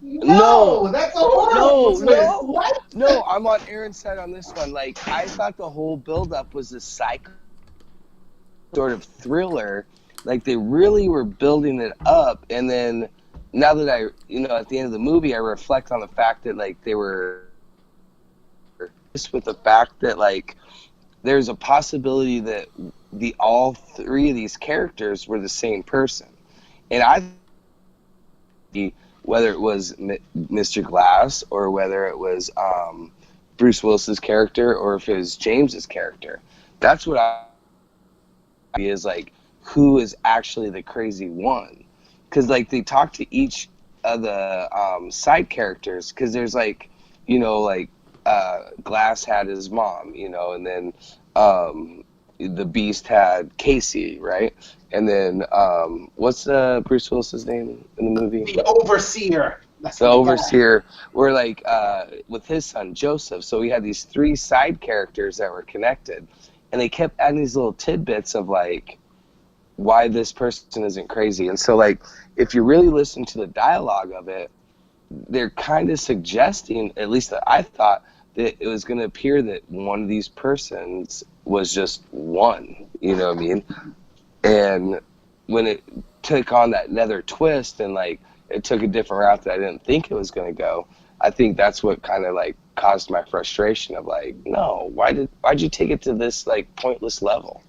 No, that's a horrible twist. What? No, I'm on Aaron's side on this one. Like, I thought the whole build-up was a psycho sort of thriller. Like, they really were building it up, and then now that at the end of the movie, I reflect on the fact that, like, they were just with the fact that, like, there's a possibility that all three of these characters were the same person. And whether it was Mr. Glass or whether it was Bruce Willis's character or if it was James's character, that's what is like, who is actually the crazy one? Because like they talk to each of the side characters, because there's like, Glass had his mom, and then the Beast had Casey, right? And then what's Bruce Willis's name in the movie? The Overseer. That's the Overseer. We're like with his son Joseph. So we had these three side characters that were connected, and they kept adding these little tidbits of like why this person isn't crazy. And so like if you really listen to the dialogue of it, they're kind of suggesting, at least that I thought, that it was going to appear that one of these persons was just one, you know what I mean? And when it took on that another twist and like it took a different route that I didn't think it was going to go, I think that's what kind of like caused my frustration of like, no, why'd you take it to this like pointless level?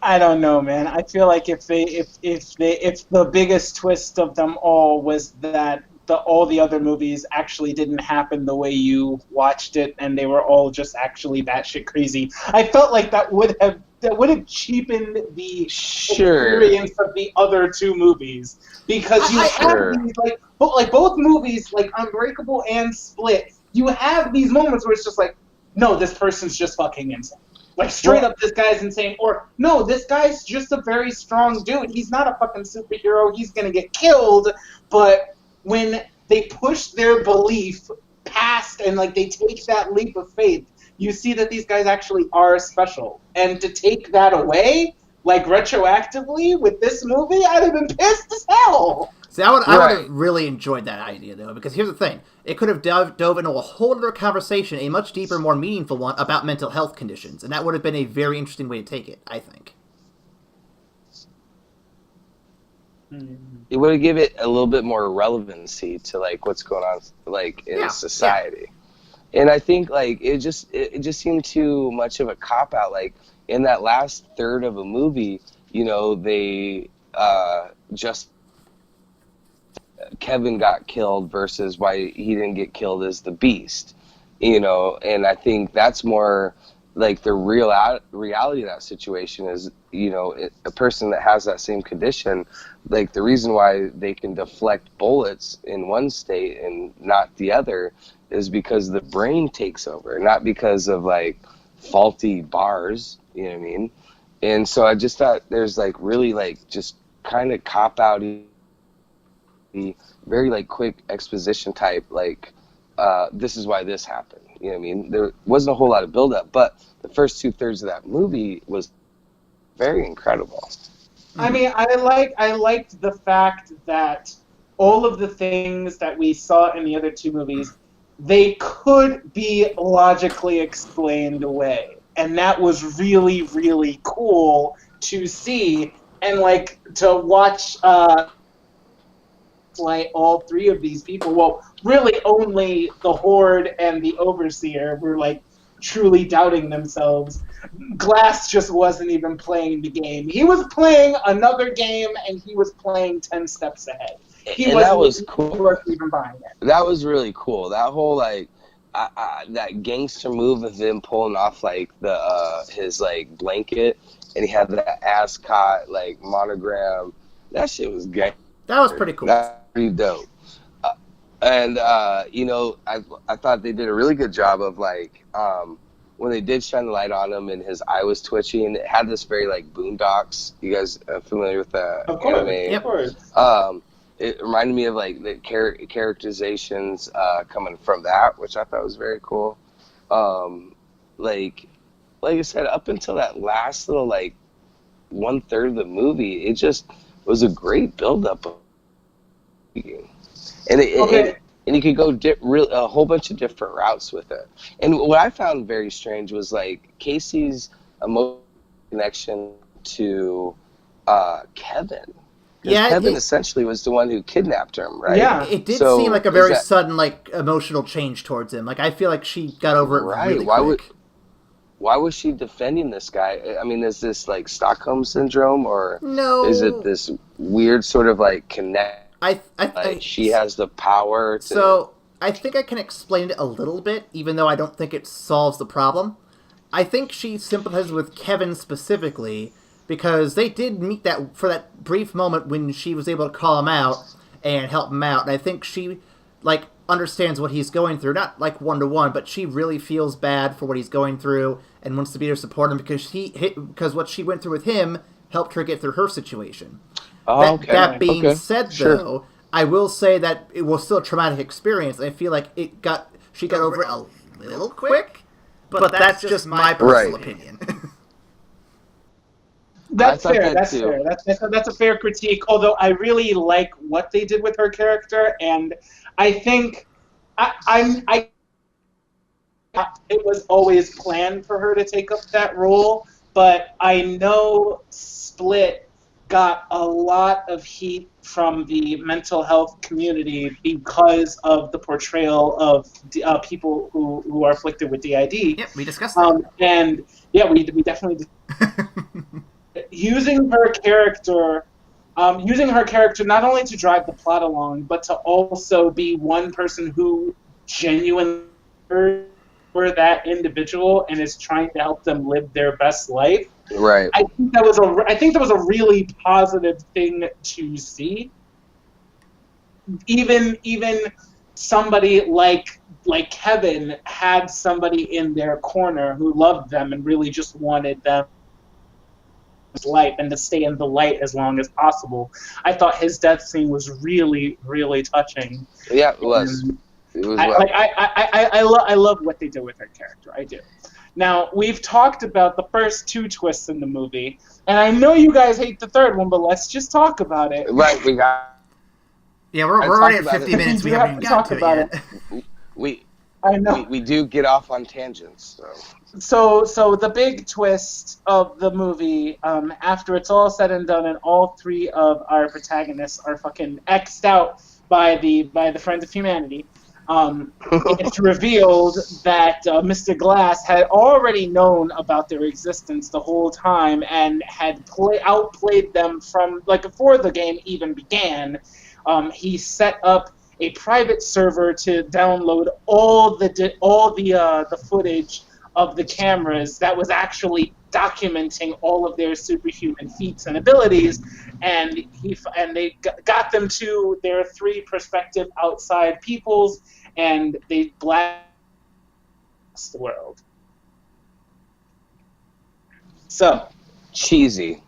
I don't know, man. I feel like if the biggest twist of them all was that all the other movies actually didn't happen the way you watched it, and they were all just actually batshit crazy, I felt like that would have cheapened the experience of the other two movies, because you have these like both movies, like Unbreakable and Split, you have these moments where it's just like, no, this person's just fucking insane. Like, straight up, this guy's insane. Or, no, this guy's just a very strong dude. He's not a fucking superhero. He's gonna get killed. But when they push their belief past and, like, they take that leap of faith, you see that these guys actually are special. And to take that away, like, retroactively with this movie, I'd have been pissed as hell. See, I would have really enjoyed that idea, though, because here's the thing. It could have dove into a whole other conversation, a much deeper, more meaningful one, about mental health conditions, and that would have been a very interesting way to take it, I think. It would have given it a little bit more relevancy to, like, what's going on, like, in society. Yeah. And I think, like, it just seemed too much of a cop-out. Like, in that last third of a movie, they just... Kevin got killed versus why he didn't get killed as the Beast, and I think that's more like the reality of that situation is, a person that has that same condition, like the reason why they can deflect bullets in one state and not the other is because the brain takes over, not because of like faulty bars, you know what I mean? And so I just thought there's like really like just kind of cop-outy, very like quick exposition type, like this is why this happened, you know what I mean? There wasn't a whole lot of build-up, but the first 2/3 of that movie was very incredible. I mean, I liked the fact that all of the things that we saw in the other two movies they could be logically explained away. And that was really, really cool to see. And, like, to watch like all three of these people, well, really only the Horde and the Overseer were, like, truly doubting themselves. Glass just wasn't even playing the game. He was playing another game, and he was playing 10 steps ahead. That was cool. He wasn't even buying it. That was really cool. That whole, like, that gangster move of him pulling off, like, his, like, blanket, and he had that ascot, like, monogram. That shit was great. That was pretty cool. That's pretty dope. You know, I thought they did a really good job of, like, when they did shine the light on him and his eye was twitching, it had this very, like, Boondocks. You guys are familiar with that anime? Yep. Of course. It reminded me of, like, the characterizations coming from that, which I thought was very cool. Like I said, up until that last little, like, 1/3 of the movie, it just was a great build-up. And you could go a whole bunch of different routes with it. And what I found very strange was, like, Casey's emotional connection to Kevin. Yeah, Kevin essentially was the one who kidnapped him, right? Yeah. It did seem like a very sudden, like, emotional change towards him. Like, I feel like she got over it really quick. Why was she defending this guy? I mean, is this, like, Stockholm Syndrome, or no? Is it this weird sort of, like, connect? She has the power to... So, I think I can explain it a little bit, even though I don't think it solves the problem. I think she sympathizes with Kevin specifically, because they did meet for that brief moment when she was able to call him out and help him out. And I think she, like, understands what he's going through, not, like, one-to-one, but she really feels bad for what he's going through and wants to be there to support him because what she went through with him helped her get through her situation. Oh, That being said, though, I will say that it was still a traumatic experience. I feel like she got over it a little quick, but that's just my personal opinion. That's fair. That's fair. That's a fair critique. Although I really like what they did with her character, and I think it was always planned for her to take up that role. But I know Split got a lot of heat from the mental health community because of the portrayal of people who are afflicted with DID. Yep, we discussed that. And yeah, we definitely using her character not only to drive the plot along, but to also be one person who genuinely for that individual and is trying to help them live their best life. Right. I think that was a really positive thing to see. Even somebody like Kevin had somebody in their corner who loved them and really just wanted them life and to stay in the light as long as possible. I thought his death scene was really, really touching. Yeah, it was. I love what they did with her character. I do. Now, we've talked about the first two twists in the movie, and I know you guys hate the third one, but let's just talk about it. Right, we got... Yeah, we're already at 50 minutes. We haven't even got to it yet. I know. We do get off on tangents, So the big twist of the movie, after it's all said and done, and all three of our protagonists are fucking X'd out by the Friends of Humanity, it's revealed that Mr. Glass had already known about their existence the whole time and had outplayed them from, like, before the game even began. He set up a private server to download all the footage of the cameras that was actually documenting all of their superhuman feats and abilities, and they got them to their three prospective outside peoples, and they blasted the world. So cheesy.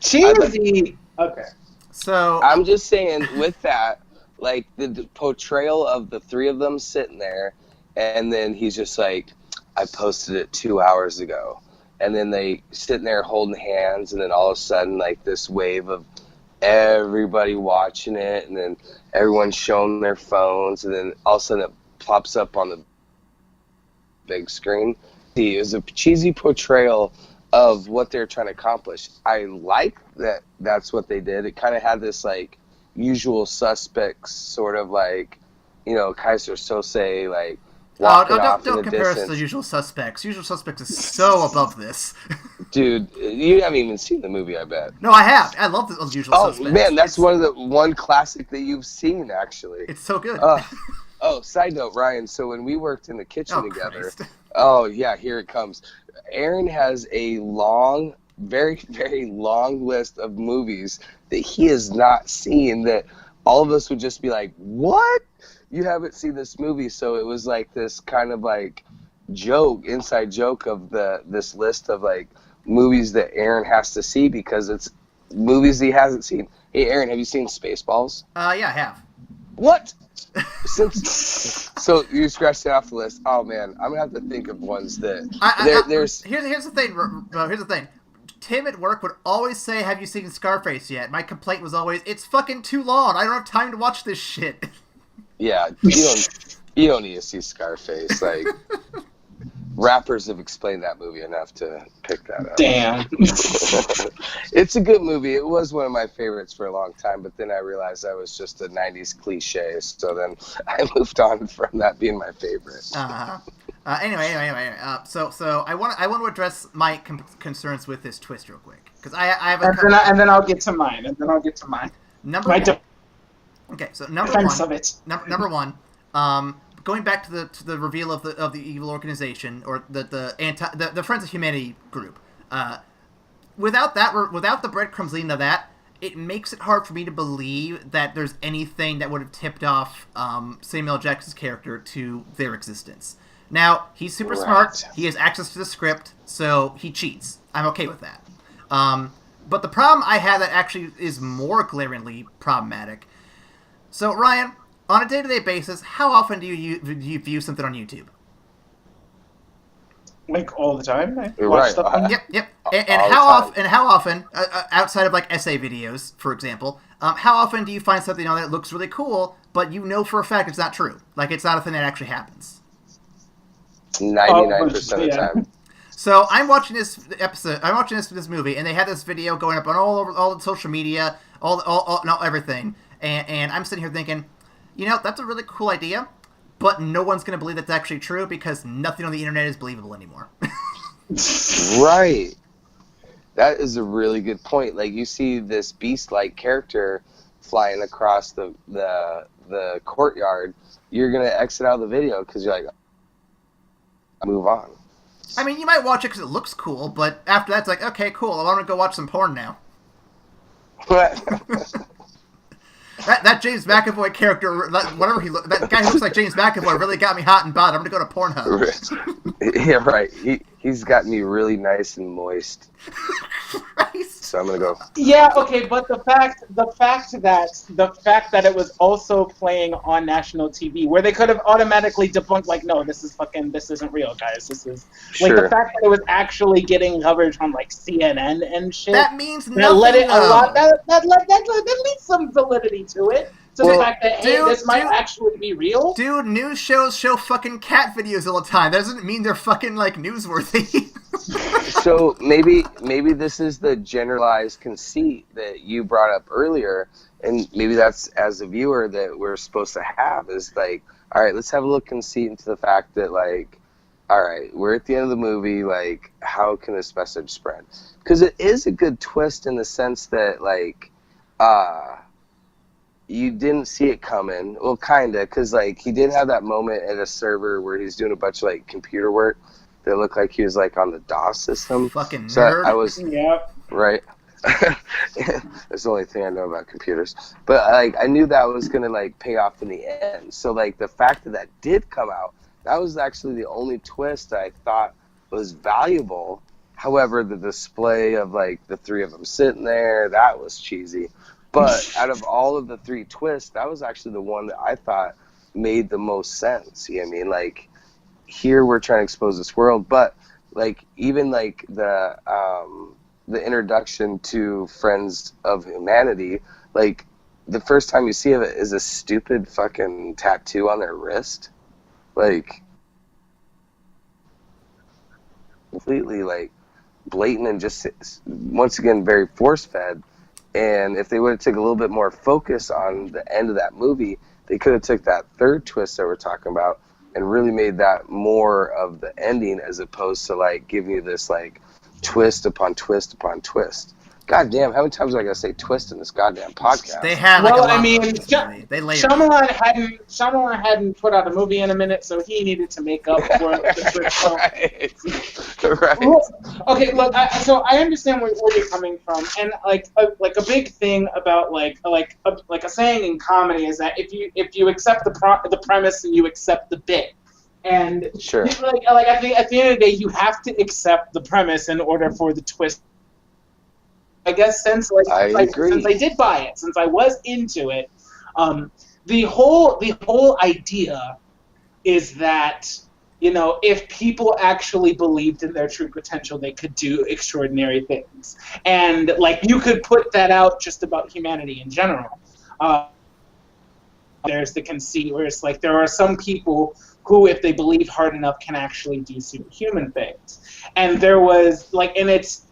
Okay. So I'm just saying, with that, like, the portrayal of the three of them sitting there, and then he's just like, I posted it 2 hours ago. And then they sitting there holding hands, and then all of a sudden, like, this wave of everybody watching it, and then everyone's showing their phones, and then all of a sudden it pops up on the big screen. It was a cheesy portrayal of what they're trying to accomplish. I like that that's what they did. It kind of had this like Usual Suspects sort of like, you know, Kaiser Sose like walking off in the compare us distance. to Usual Suspects. Usual Suspects is so above this. Dude, you haven't even seen the movie, I bet. No, I have. I love the Usual Suspects. Oh man, that's one classic that you've seen actually. It's so good. Oh, side note, Ryan. So when we worked in the kitchen together, Christ. oh yeah, here it comes. Aaron has a long, very, very long list of movies that he has not seen that all of us would just be like, what? You haven't seen this movie? So it was like this kind of like inside joke of this list of like movies that Aaron has to see because it's movies he hasn't seen. Hey, Aaron, have you seen Spaceballs? Yeah, I have. What? So you scratched it off the list. Oh man, I'm gonna have to think of ones that there's. Here's the thing. Here's the thing. Tim at work would always say, "Have you seen Scarface yet?" My complaint was always, "It's fucking too long. I don't have time to watch this shit." Yeah, you don't need to see Scarface. Like rappers have explained that movie enough to pick that up. Damn. It's a good movie. It was one of my favorites for a long time, but then I realized that was just a 90s cliche, so then I moved on from that being my favorite. Anyway. So I want to address my concerns with this twist real quick because I have a and then I'll get to mine. Number one. Going back to the reveal of the evil organization or the Friends of Humanity group, without the breadcrumbs leading to that, it makes it hard for me to believe that there's anything that would have tipped off Samuel L. Jackson's character to their existence. Now he's super smart. He has access to the script, so he cheats. I'm okay with that. But the problem I have that actually is more glaringly problematic. So Ryan, on a day-to-day basis, how often do you view something on YouTube? Like all the time. I You're watch right. stuff on Yep. And how often, outside of like essay videos, for example, how often do you find something on there that looks really cool, but you know for a fact it's not true? Like it's not a thing that actually happens. 99% of the time. So I'm watching this episode. I'm watching this movie, and they had this video going up on all the social media, everything. And I'm sitting here thinking, you know, that's a really cool idea, but no one's going to believe that's actually true because nothing on the internet is believable anymore. Right. That is a really good point. Like, you see this beast-like character flying across the courtyard, you're going to exit out of the video because you're like, move on. I mean, you might watch it because it looks cool, but after that, it's like, okay, cool, I want to go watch some porn now. That James McAvoy character, that guy who looks like James McAvoy really got me hot and bothered. I'm going to go to Pornhub. Yeah, right. He's got me really nice and moist. Christ. So I'm going to go. Yeah, okay, but the fact that it was also playing on national TV, where they could have automatically debunked, like, no, this isn't real, guys. This is like Sure. the fact that it was actually getting coverage on like CNN and shit. That means nothing. That leads some validity to it. To the fact that this might actually be real. Dude, news shows show fucking cat videos all the time. That doesn't mean they're fucking like newsworthy. So maybe this is the generalized conceit that you brought up earlier, and maybe that's, as a viewer, that we're supposed to have, is like, all right, let's have a little conceit into the fact that, like, all right, we're at the end of the movie, like, how can this message spread? Because it is a good twist in the sense that, like, you didn't see it coming. Well, kind of, because, like, he did have that moment at a server where he's doing a bunch of, like, computer work that looked like he was, like, on the DOS system. Fucking nerd. So I was... Yep. Right. That's the only thing I know about computers. But, like, I knew that was going to, like, pay off in the end. So, like, the fact that did come out, that was actually the only twist that I thought was valuable. However, the display of, like, the three of them sitting there, that was cheesy. But out of all of the three twists, that was actually the one that I thought made the most sense. You know what I mean? Like, here we're trying to expose this world, but, like, even, like, the introduction to Friends of Humanity, like, the first time you see of it is a stupid fucking tattoo on their wrist. like completely like blatant and just once again very force fed. And if they would have taken a little bit more focus on the end of that movie, they could have took that third twist that we're talking about and really made that more of the ending, as opposed to like giving you this like twist upon twist upon twist. God damn, how many times do I gotta say twist in this goddamn podcast? They had like Well, a lot I mean, of this movie. They laid Shyamalan hadn't put out a movie in a minute, so he needed to make up for the twist. Right. Well, okay, look, so I understand where you're coming from, and like a big thing about like a saying in comedy is that if you accept the premise, then you accept the bit. And Sure. like at the end of the day, you have to accept the premise in order for the twist. I guess since I did buy it, since I was into it, the whole idea is that, you know, if people actually believed in their true potential, they could do extraordinary things. And like you could put that out just about humanity in general. There's the conceit where it's like there are some people who, if they believe hard enough, can actually do superhuman things. And there was like, and it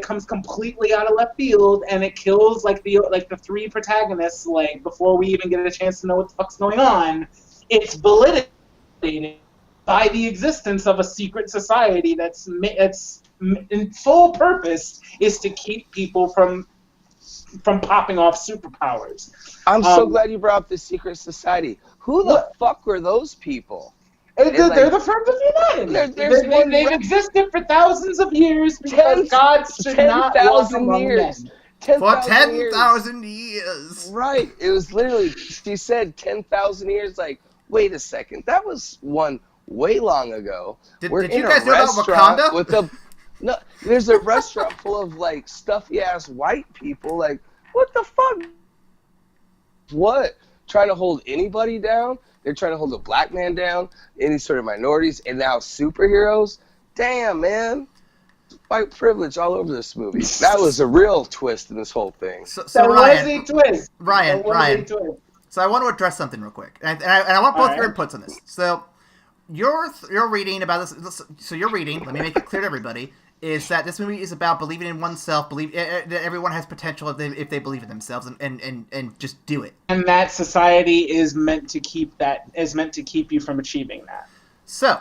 comes completely out of left field, and it kills like the three protagonists like before we even get a chance to know what the fuck's going on. It's validated by the existence of a secret society that's in sole purpose is to keep people from popping off superpowers. I'm so glad you brought up the secret society. Who the fuck were those people? They're the Friends of Humanity. They've existed for thousands of years because God should not walk among men. For 10,000 years. Right. It was literally, she said 10,000 years. Like, wait a second. That was one way long ago. Did you guys know about Wakanda? No, there's a restaurant full of, like, stuffy-ass white people. Like, what the fuck? What? Trying to hold anybody down? They're trying to hold a black man down, any sort of minorities, and now superheroes? Damn, man. White privilege all over this movie. That was a real twist in this whole thing. So Ryan, was a twist. Ryan. So I want to address something real quick. And I want both your inputs on this. So you're reading about this. So you're reading, let me make it clear to everybody, is that this movie is about believing in oneself, that everyone has potential if they believe in themselves, and just do it. And that society is meant to keep you from achieving that. So,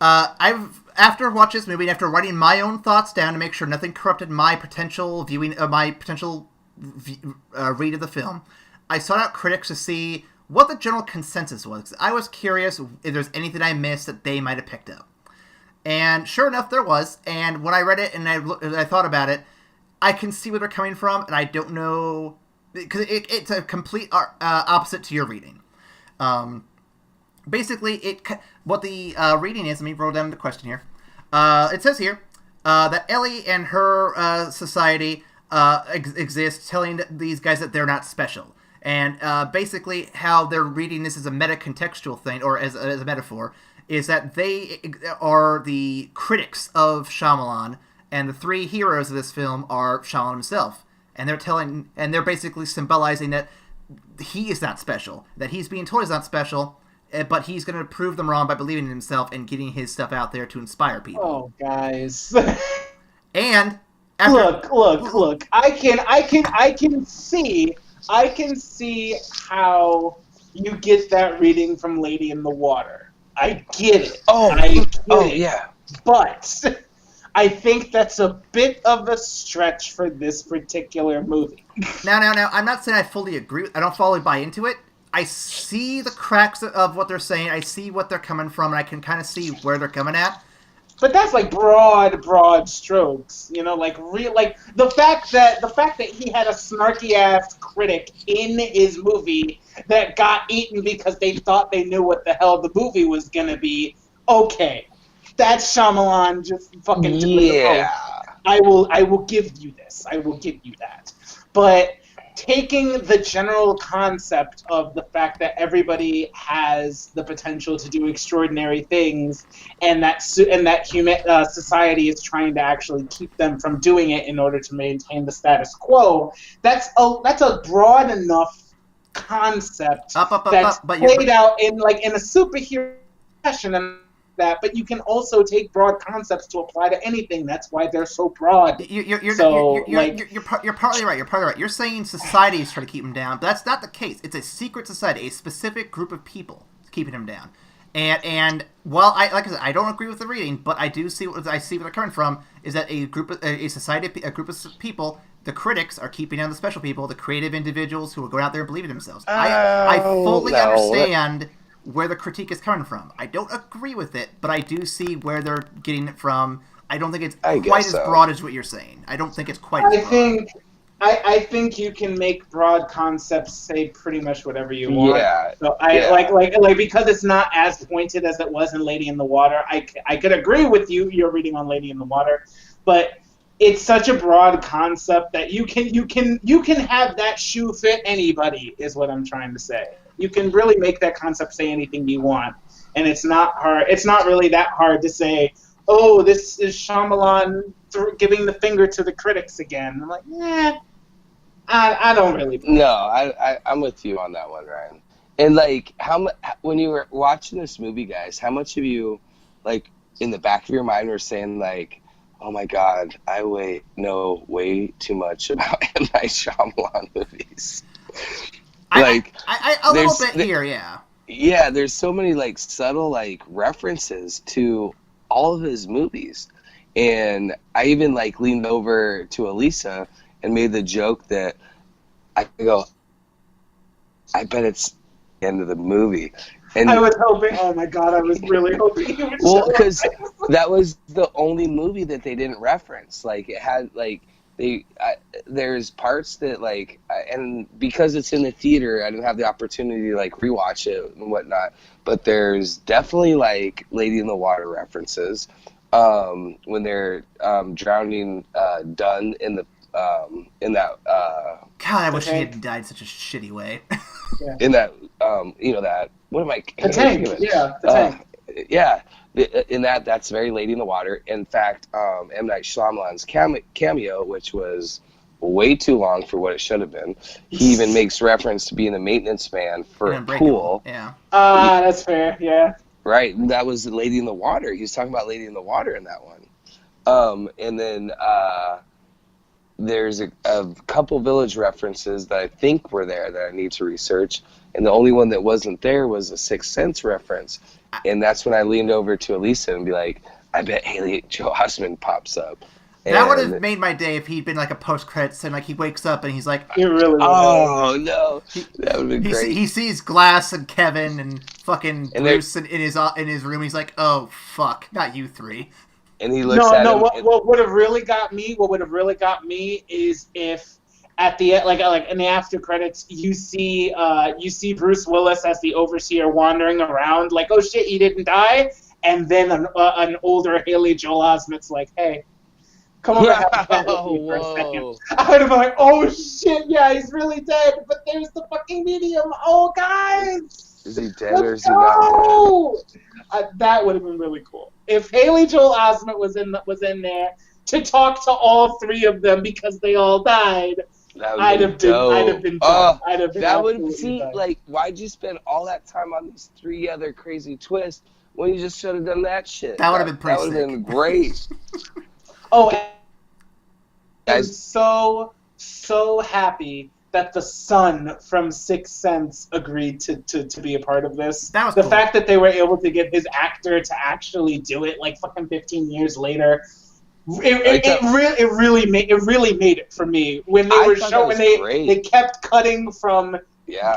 after watching this movie, and after writing my own thoughts down to make sure nothing corrupted my potential read of the film, I sought out critics to see what the general consensus was. I was curious if there's anything I missed that they might have picked up. And sure enough, there was. And when I read it and I thought about it, I can see where they're coming from, and I don't know, because it's a complete opposite to your reading. Basically, what the reading is. Let me roll down the question here. It says here that Ellie and her society exist, telling these guys that they're not special. And basically, how they're reading this as a meta-contextual thing, or as a metaphor, is that they are the critics of Shyamalan, and the three heroes of this film are Shyamalan himself. And they're basically symbolizing that he is not special, that he's being told he's not special, but he's going to prove them wrong by believing in himself and getting his stuff out there to inspire people. Oh, guys. And look. I can see how you get that reading from Lady in the Water. I get it. Yeah. But I think that's a bit of a stretch for this particular movie. Now, I'm not saying I fully agree. I don't fully buy into it. I see the cracks of what they're saying. I see what they're coming from, and I can kind of see where they're coming at. But that's like broad strokes, you know, like the fact that he had a snarky ass critic in his movie that got eaten because they thought they knew what the hell the movie was gonna be. Okay, that's Shyamalan just fucking. Yeah. I will give you this. I will give you that. But taking the general concept of the fact that everybody has the potential to do extraordinary things, and that society is trying to actually keep them from doing it in order to maintain the status quo, that's a broad enough concept Up, that's but played out in a superhero fashion and that, but you can also take broad concepts to apply to anything. That's why they're so broad. You're partly right. You're partly right. You're saying society is trying to keep him down, but that's not the case. It's a secret society, a specific group of people keeping him down. And while like I said, I don't agree with the reading, but I do see where they're coming from. Is that a group of people? The critics are keeping down the special people, the creative individuals who are going out there and believing themselves. I fully understand where the critique is coming from. I don't agree with it, but I do see where they're getting it from. I don't think it's quite as broad as what you're saying. I don't think it's quite as broad. I think you can make broad concepts say pretty much whatever you want. Yeah. So like because it's not as pointed as it was in Lady in the Water. I could agree with you. You're reading on Lady in the Water, but it's such a broad concept that you can have that shoe fit anybody. Is what I'm trying to say. You can really make that concept say anything you want, and it's not hard. It's not really that hard to say, oh, this is Shyamalan giving the finger to the critics again. I'm like, I don't really. No, I'm with you on that one, Ryan. And like, when you were watching this movie, guys, how much of you, like, in the back of your mind were saying like, oh my God, I know way too much about M. Night Shyamalan movies. Like, a little bit here, yeah. Yeah, there's so many like subtle like references to all of his movies, and I even like leaned over to Elisa and made the joke that I go, I bet it's the end of the movie. And I was hoping. Oh my God, I was really hoping. Because that was the only movie that they didn't reference. Like it had like. There's parts that like, and because it's in the theater, I didn't have the opportunity to like rewatch it and whatnot. But there's definitely like Lady in the Water references when they're drowning Dunn in the in that. God, I wish he had died such a shitty way. Yeah. In that that what am I? The tank, yeah, the tank. Yeah. In that's very Lady in the Water. In fact, M. Night Shyamalan's cameo, which was way too long for what it should have been, he even makes reference to being the maintenance man for a pool. Yeah. That's fair. Yeah. Right. And that was Lady in the Water. He was talking about Lady in the Water in that one. And then there's a couple Village references that I think were there that I need to research. And the only one that wasn't there was a Sixth Sense reference. And that's when I leaned over to Elisa and be like, I bet Haley Joel Osment pops up. That would have made my day if he'd been like a post-credit scene, like he wakes up and he's like, it really oh, no. That would have been great. He sees Glass and Kevin and fucking Bruce in his room. He's like, oh, fuck, not you three. And he looks at him. What would have really got me is if at the end, like in the after credits, you see Bruce Willis as the overseer wandering around, like, oh shit, he didn't die, and then an older Haley Joel Osment's like, hey, come over and have a chat with me for a second. I would have been like, oh shit, yeah, he's really dead, but there's the fucking medium. Oh guys, is he dead or is he not dead? That would have been really cool if Haley Joel Osment was in there to talk to all three of them because they all died. I'd have been done. That would seem like, why'd you spend all that time on these three other crazy twists when you just should have done that shit? That would have been pretty sick. That would have been great. I'm so happy that the son from Sixth Sense agreed to be a part of this. That was the cool. fact that they were able to get his actor to actually do it like fucking 15 years later. It really made it for me when they were showing they kept cutting from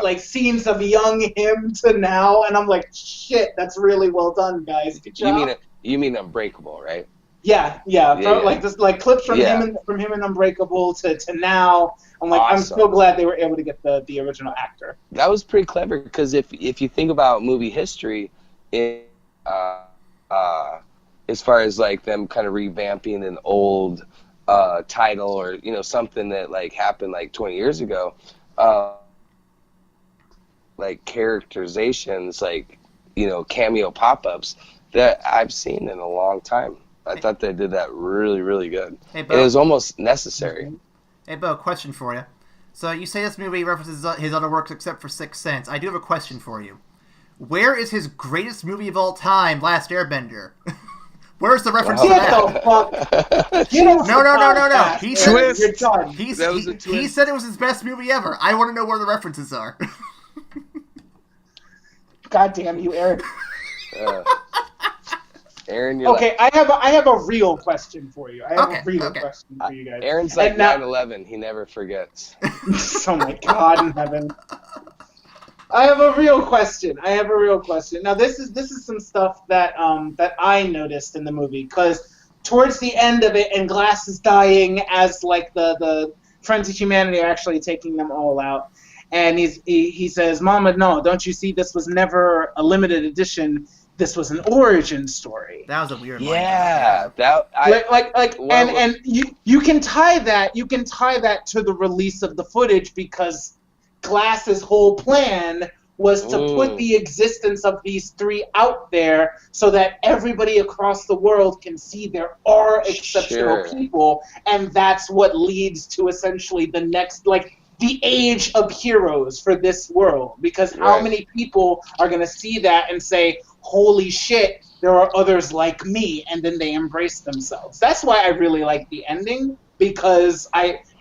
like scenes of young him to now, and I'm like, shit, that's really well done, guys. Good job. You mean Unbreakable, right? Yeah. Like this, like clips from him and Unbreakable to now. I'm like, awesome. I'm so glad they were able to get the original actor. That was pretty clever because if you think about movie history, as far as like them kind of revamping an old title or something that like happened like 20 years ago, like characterizations, like cameo pop-ups that I've seen in a long time. I thought they did that really, really good. Hey, Bo. It was almost necessary. Hey, Bo, question for you. So you say this movie references his other works except for Sixth Sense. I do have a question for you. Where is his greatest movie of all time, Last Airbender? Where's the reference to Get that? the fuck. Get off No. the podcast, He man. said, Twist. You're done. he twist. said it was his best movie ever. I want to know where the references are. God damn you, Aaron. Aaron, you're Okay, I have a real question for you. I have Okay, a real okay. question for you guys. Aaron's like And now- 9/11. He never forgets. Oh my God in heaven. I have a real question. Now this is some stuff that that I noticed in the movie, because towards the end of it, and Glass is dying as like the Friends of Humanity are actually taking them all out, and he says, "Mama, no, don't you see? This was never a limited edition. This was an origin story." That was a weird line. Yeah, And you can tie that to the release of the footage, because Glass's whole plan was to put the existence of these three out there so that everybody across the world can see there are exceptional people, and that's what leads to essentially the next, like, the age of heroes for this world. Because how many people are going to see that and say, holy shit, there are others like me, and then they embrace themselves. That's why I really like the ending, because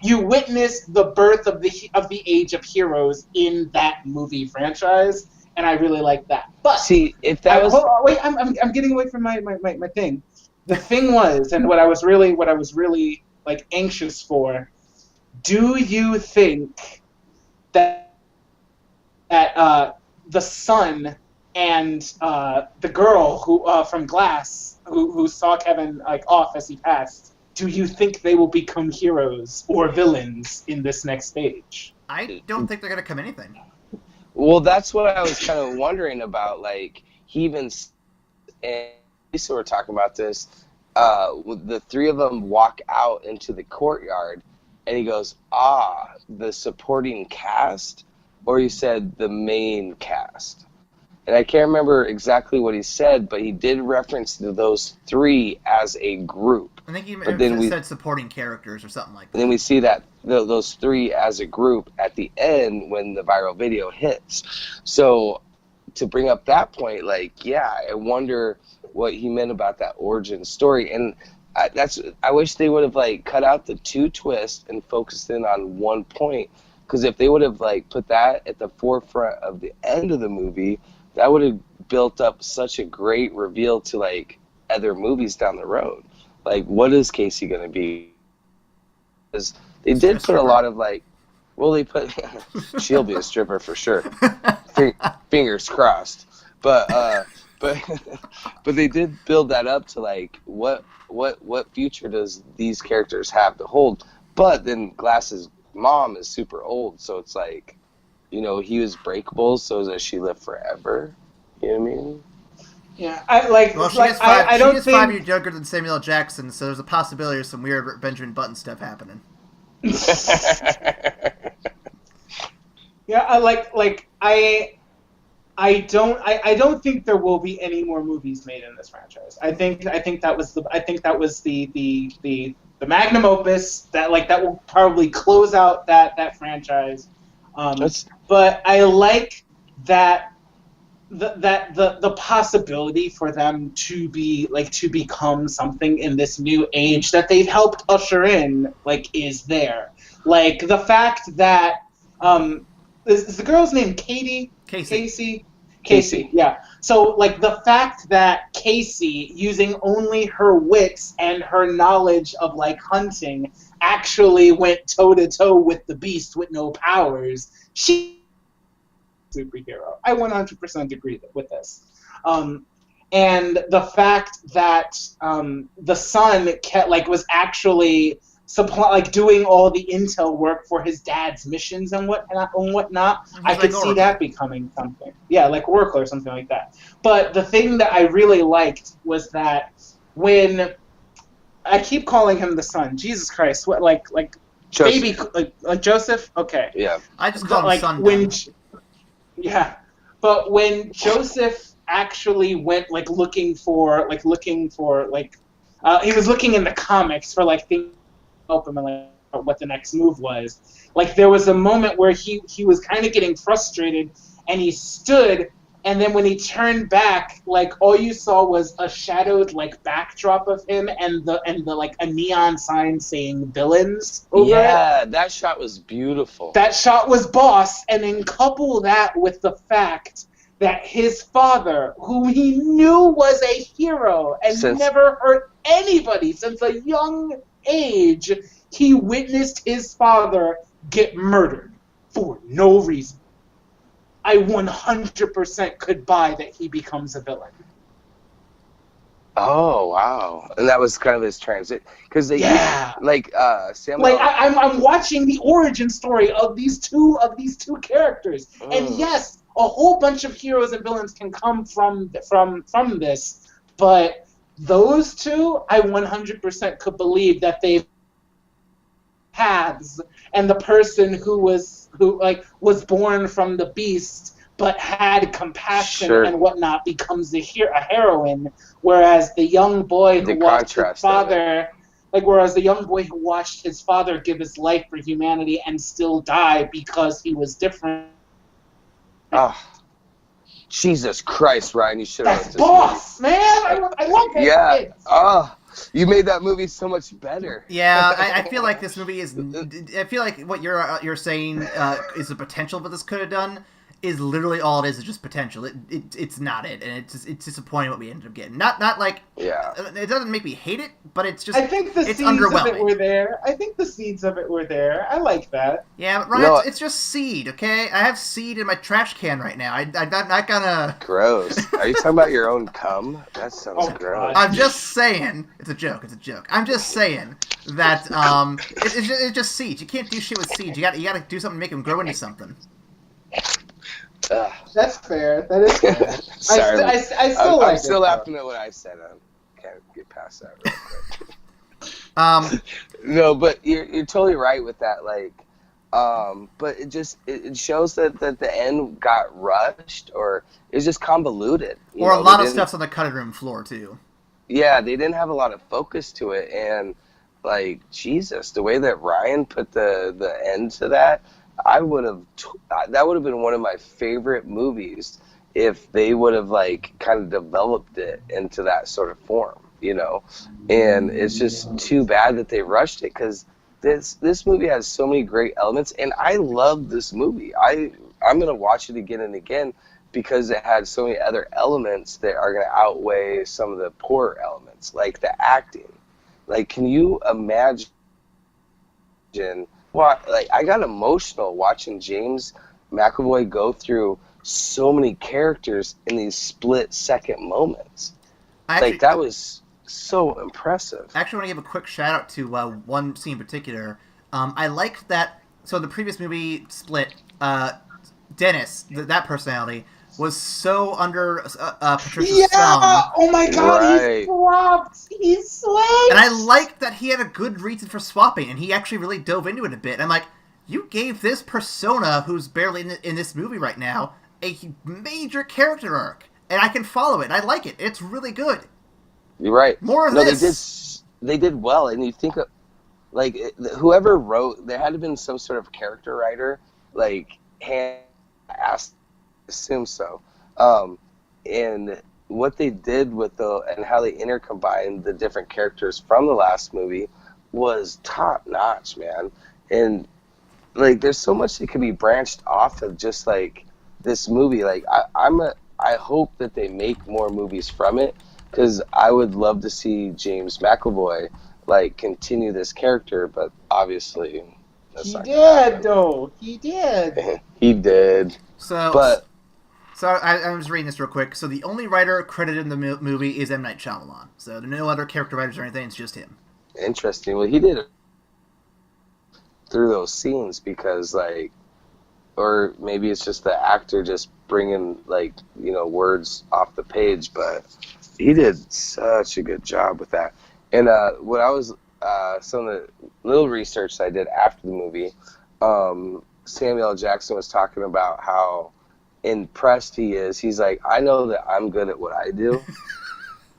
you witness the birth of the age of heroes in that movie franchise, and I really like that. But see, if that was I'm getting away from my thing. The thing was, and what I was really like anxious for, do you think that the son and the girl who from Glass who saw Kevin like off as he passed, do you think they will become heroes or villains in this next stage? I don't think they're going to come anything. Well, that's what I was kind of wondering about. Like, he even, and Lisa were talking about this, the three of them walk out into the courtyard, and he goes, the supporting cast, or he said the main cast. And I can't remember exactly what he said, but he did reference to those three as a group. I think he said supporting characters or something like that. And then we see that those three as a group at the end when the viral video hits. So to bring up that point, like, yeah, I wonder what he meant about that origin story. And I wish they would have like cut out the two twists and focused in on one point. Because if they would have like put that at the forefront of the end of the movie, that would have built up such a great reveal to like other movies down the road. Like, what is Casey going to be? Because they did put a lot of like, well, they put she'll be a stripper for sure. Fingers crossed. But they did build that up to like what future does these characters have to hold? But then Glass's mom is super old, so it's like, you know, he was breakable, so does she live forever? You know what I mean? Yeah, I like. Well, she like, is 5, I don't she is think... 5 years younger than Samuel L. Jackson, so there's a possibility of some weird Benjamin Button stuff happening. Yeah, I don't think there will be any more movies made in this franchise. I think that was the magnum opus that will probably close out that franchise. But I like that the possibility for them to become something in this new age that they've helped usher in, like, is there. Like the fact that is the girl's name Katie? Casey, yeah. So, like, the fact that Casey, using only her wits and her knowledge of, like, hunting, actually went toe-to-toe with the beast with no powers, she's a superhero. I 100% agree with this. And the fact that the son was actually doing all the intel work for his dad's missions and whatnot, I could see that becoming something. Yeah, like Oracle or something like that. But the thing that I really liked was that when I keep calling him the son, Jesus Christ, what like Joseph. baby like Joseph? Okay. Yeah. I just call him son. Yeah, but when Joseph actually went looking for he was looking in the comics for things to help him and what the next move was. Like, there was a moment where he was kind of getting frustrated, and he stood, and then when he turned back, like, all you saw was a shadowed, like, backdrop of him and the like a neon sign saying villains over it. Yeah, that shot was beautiful. That shot was boss, and then couple that with the fact that his father, who he knew was a hero and never hurt anybody since a young age, he witnessed his father get murdered for no reason. I 100% could buy that he becomes a villain. Oh, wow. And that was kind of his transit. Because they, Samuel... Like, I'm watching the origin story of these two characters. And yes, a whole bunch of heroes and villains can come from this, but those two, I 100% could believe that they paths, and the person who was born from the beast but had compassion and whatnot becomes a heroine, whereas the young boy who watched his father, whereas the young boy who watched his father give his life for humanity and still die because he was different. Oh, Jesus Christ, Ryan! You should have. That's boss, man. I love it. Yeah. Oh, you made that movie so much better. Yeah, I feel like this movie is. I feel like what you're saying is the potential what this could have done is literally all it is just potential. It's not it, and it's disappointing what we ended up getting. Not like it doesn't make me hate it, but it's just I think the it's seeds underwhelming. of it were there. I think the seeds of it were there. I like that. Yeah, but Ryan, it's just seed, okay? I have seed in my trash can right now. I'm not gonna. Gross. Are you talking about your own cum? That sounds gross. I'm just saying it's a joke. It's a joke. I'm just saying that it's just seeds. You can't do shit with seeds. You gotta do something to make them grow into something. That's fair. That is fair. Sorry, I'm still laughing at what I said. I can't get past that real quick. No, but you're totally right with that. Like, but it shows that the end got rushed, or it's just convoluted. Or a lot of stuff's on the cutting room floor too. Yeah, they didn't have a lot of focus to it, and like Jesus, the way that Ryan put the end to that. That would have been one of my favorite movies if they would have like kind of developed it into that sort of form, you know. And it's just too bad that they rushed it, because this movie has so many great elements, and I love this movie. I'm gonna watch it again and again because it had so many other elements that are gonna outweigh some of the poor elements, like the acting. Like, can you imagine? Well, like, I got emotional watching James McAvoy go through so many characters in these split-second moments. That was so impressive. I actually want to give a quick shout-out to one scene in particular. I liked that... So the previous movie, Split, Dennis, that personality, was so under Patricia's thumb. Oh my god, he's swapped! He's switched! And I liked that he had a good reason for swapping, and he actually really dove into it a bit. I'm like, you gave this persona, who's barely in this movie right now, a major character arc. And I can follow it, I like it. It's really good. You're right. More of this. They did well, and you think, like, whoever wrote, there had to have been some sort of character writer, like, asked, assume so. And what they did with and how they intercombined the different characters from the last movie was top notch, man. And like, there's so much that could be branched off of just like this movie. Like, I hope that they make more movies from it, because I would love to see James McAvoy like continue this character, but obviously that's not gonna happen. Though he did. He did. So I was reading this real quick. So the only writer credited in the movie is M. Night Shyamalan. So there are no other character writers or anything. It's just him. Interesting. Well, he did it through those scenes because, like, or maybe it's just the actor just bringing, like, you know, words off the page. But he did such a good job with that. And what I was, some of the little research I did after the movie, Samuel L. Jackson was talking about how impressed he is. He's like, I know that I'm good at what I do,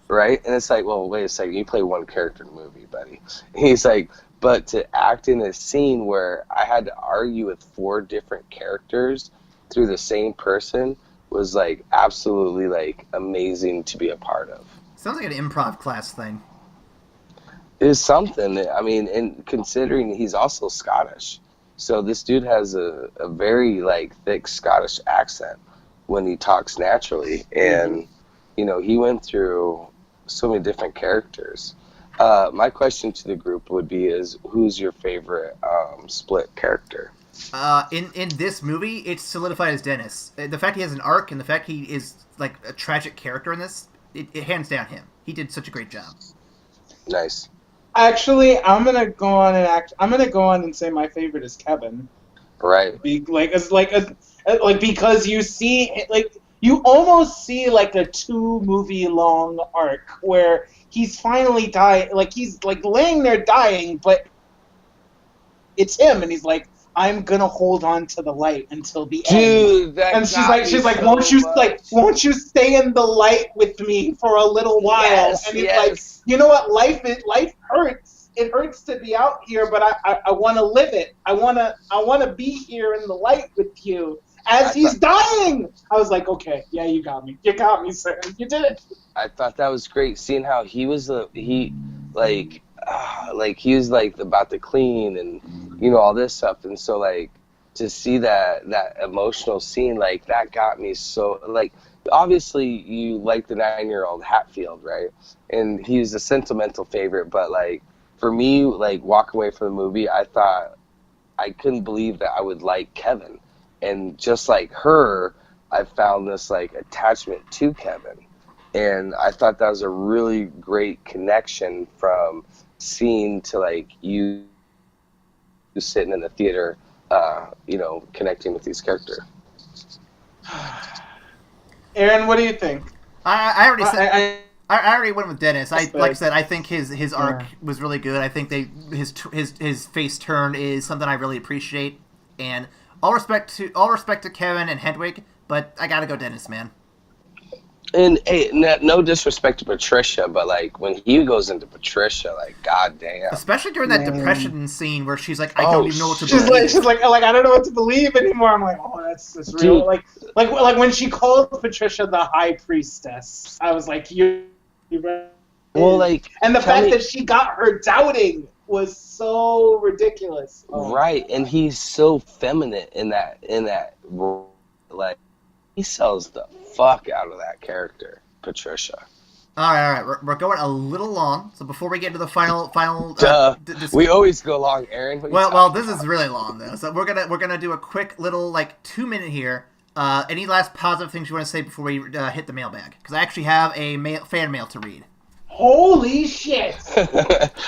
right? And it's like, well, wait a second, you play one character in the movie, buddy. And he's like, but to act in a scene where I had to argue with 4 different characters through the same person was like absolutely like amazing to be a part of. Sounds like an improv class thing. It was something. I mean, and considering he's also Scottish, so this dude has a very like thick Scottish accent when he talks naturally, and you know, he went through so many different characters. My question to the group would be: is who's your favorite split character? In this movie, it's solidified as Dennis. The fact he has an arc and the fact he is like a tragic character in this, it hands down him. He did such a great job. Nice. Actually, I'm gonna go on and say my favorite is Kevin. Right. Because you see, like, you almost see like a 2-movie long arc where he's finally dying, like he's like laying there dying, but it's him, and he's like, I'm gonna hold on to the light until the end. Dude, that and she's like, won't you stay in the light with me for a little while? Yes, and he's like, you know what, life hurts. It hurts to be out here, but I want to live it. I want to be here in the light with you. As he's dying, I was like, okay, yeah, you got me, sir, you did it. I thought that was great, seeing how he was about to clean and you know all this stuff, and so like to see that emotional scene, like that got me so like. Obviously, you like the 9-year-old Hatfield, right? And he's a sentimental favorite, but like for me, like walking away from the movie, I thought I couldn't believe that I would like Kevin, and just like her, I found this like attachment to Kevin, and I thought that was a really great connection from scene to like you sitting in the theater, you know, connecting with these characters. Aaron, what do you think? I already said. I already went with Dennis. Like I said, I think his arc Yeah. was really good. I think his face turn is something I really appreciate. And all respect to Kevin and Hedwig, but I gotta go Dennis, man. And hey, no disrespect to Patricia, but like when he goes into Patricia, like goddamn. Especially during that depression scene where she's like, I don't even know what to She's believe. like, I don't know what to believe anymore. I'm like, oh, that's real. Dude. Like when she called Patricia the High Priestess, I was like, you. Well, like, and the fact that she got her doubting was so ridiculous. Oh. Right, and he's so feminine in that role. Like, he sells the fuck out of that character, Patricia. All right. We're going a little long, so before we get to the final. Duh. We always go long, Aaron. Well, this is really long though, so we're gonna do a quick little 2-minute here. Any last positive things you want to say before we hit the mailbag? Because I actually have a fan mail to read. Holy shit!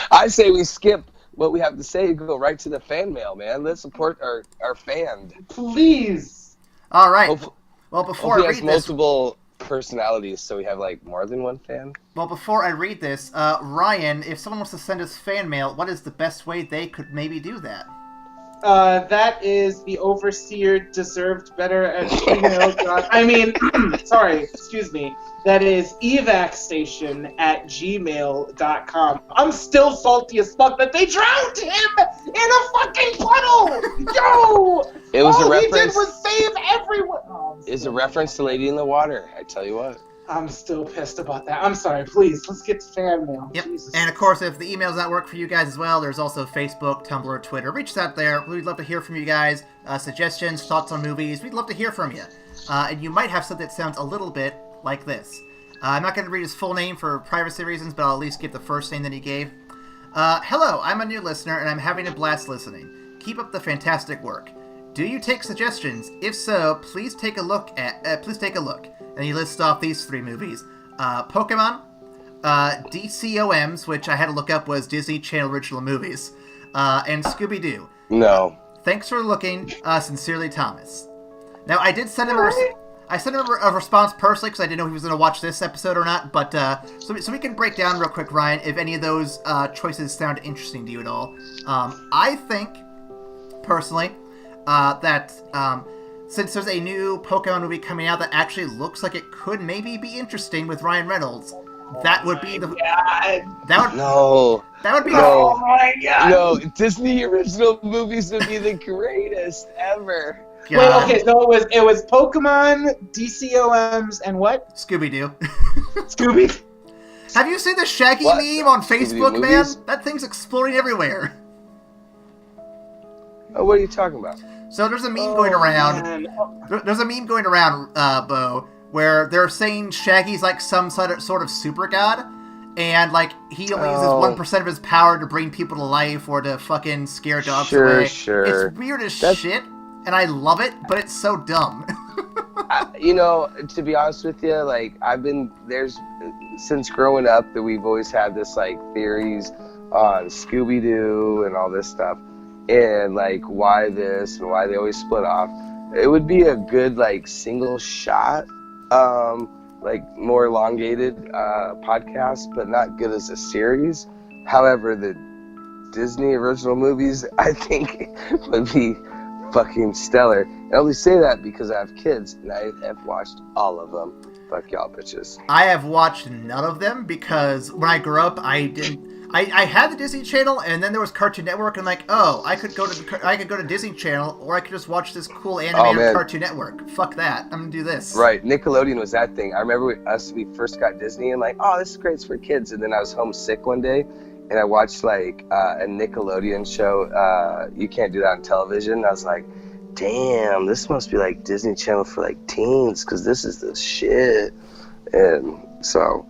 I say we skip what we have to say and go right to the fan mail, man. Let's support our fan. Please. All right. Well, before I he has read this, multiple personalities, so we have like more than one fan. Well, before I read this, Ryan, if someone wants to send us fan mail, what is the best way they could maybe do that? That is the overseer deserved better at gmail. I mean, sorry, excuse me. That is Evacstation at gmail.com. I'm still salty as fuck that they drowned him in a fucking puddle! Yo! It was all a he did reference. was save everyone. Oh, It's a reference to Lady in the Water. I tell you what. I'm still pissed about that. I'm sorry. Please, let's get to fan mail. Yep. Jesus. And of course, if the emails not work for you guys as well, there's also Facebook, Tumblr, Twitter. Reach us out there. We'd love to hear from you guys. Suggestions, thoughts on movies. We'd love to hear from you. And you might have something that sounds a little bit like this. I'm not going to read his full name for privacy reasons, but I'll at least give the first name that he gave. Hello, I'm a new listener, and I'm having a blast listening. Keep up the fantastic work. Do you take suggestions? If so, please take a look. And he lists off these 3 movies. Pokemon, DCOMs, which I had to look up was Disney Channel Original Movies, and Scooby-Doo. No. Thanks for looking. Sincerely, Thomas. Now, I did send him a response personally because I didn't know he was going to watch this episode or not, but so we can break down real quick, Ryan, if any of those choices sound interesting to you at all. I think, personally, that since there's a new Pokemon movie coming out that actually looks like it could maybe be interesting with Ryan Reynolds, That would be the. God. No. That would be Oh my God. No, Disney original movies would be the greatest ever. the. Wait, okay, so it was Pokemon, DCOMs, and what? Scooby Doo. Scooby. Have you seen the Shaggy What? meme on Facebook, Scooby-Doo man? movies? That thing's exploding everywhere. Oh, what are you talking about? So there's a meme going around. Man. There's a meme going around, Bo, where they're saying Shaggy's like some sort of super god, and like he only uses 1% of his power to bring people to life or to fucking scare dogs away. Sure. It's weird as shit, and I love it, but it's so dumb. To be honest with you, like since growing up that we've always had this like theories on Scooby-Doo and all this stuff, and like why this and why they always split off. It would be a good like single shot, like more elongated podcast, but not good as a series. However, the Disney original movies I think would be fucking stellar. I only say that because I have kids and I have watched all of them. Fuck y'all bitches. I have watched none of them because when I grew up, I had the Disney Channel, and then there was Cartoon Network, and like, oh, I could go to Disney Channel, or I could just watch this cool anime on Cartoon Network. Fuck that, I'm gonna do this. Right, Nickelodeon was that thing. I remember we first got Disney, and like, oh, this is great, it's for kids. And then I was homesick one day, and I watched like a Nickelodeon show. You can't do that on television. I was like, damn, this must be like Disney Channel for like teens, because this is the shit. And so,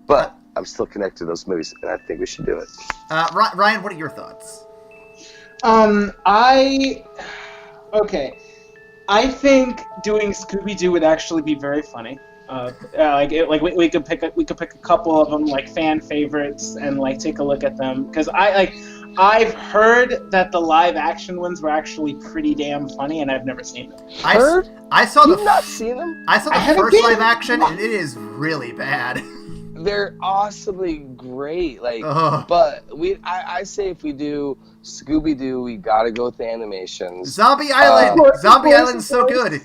but I'm still connected to those movies, and I think we should do it. Ryan, what are your thoughts? I think doing Scooby-Doo would actually be very funny. We could pick a couple of them, like fan favorites, and like take a look at them, because I've heard that the live action ones were actually pretty damn funny, and I've never seen them. I saw You've not seen them? I saw the first live action, and it is really bad. They're awesomely great, like. But I say if we do Scooby-Doo, we gotta go with the animations. Zombie Island, Zombie Island's so good.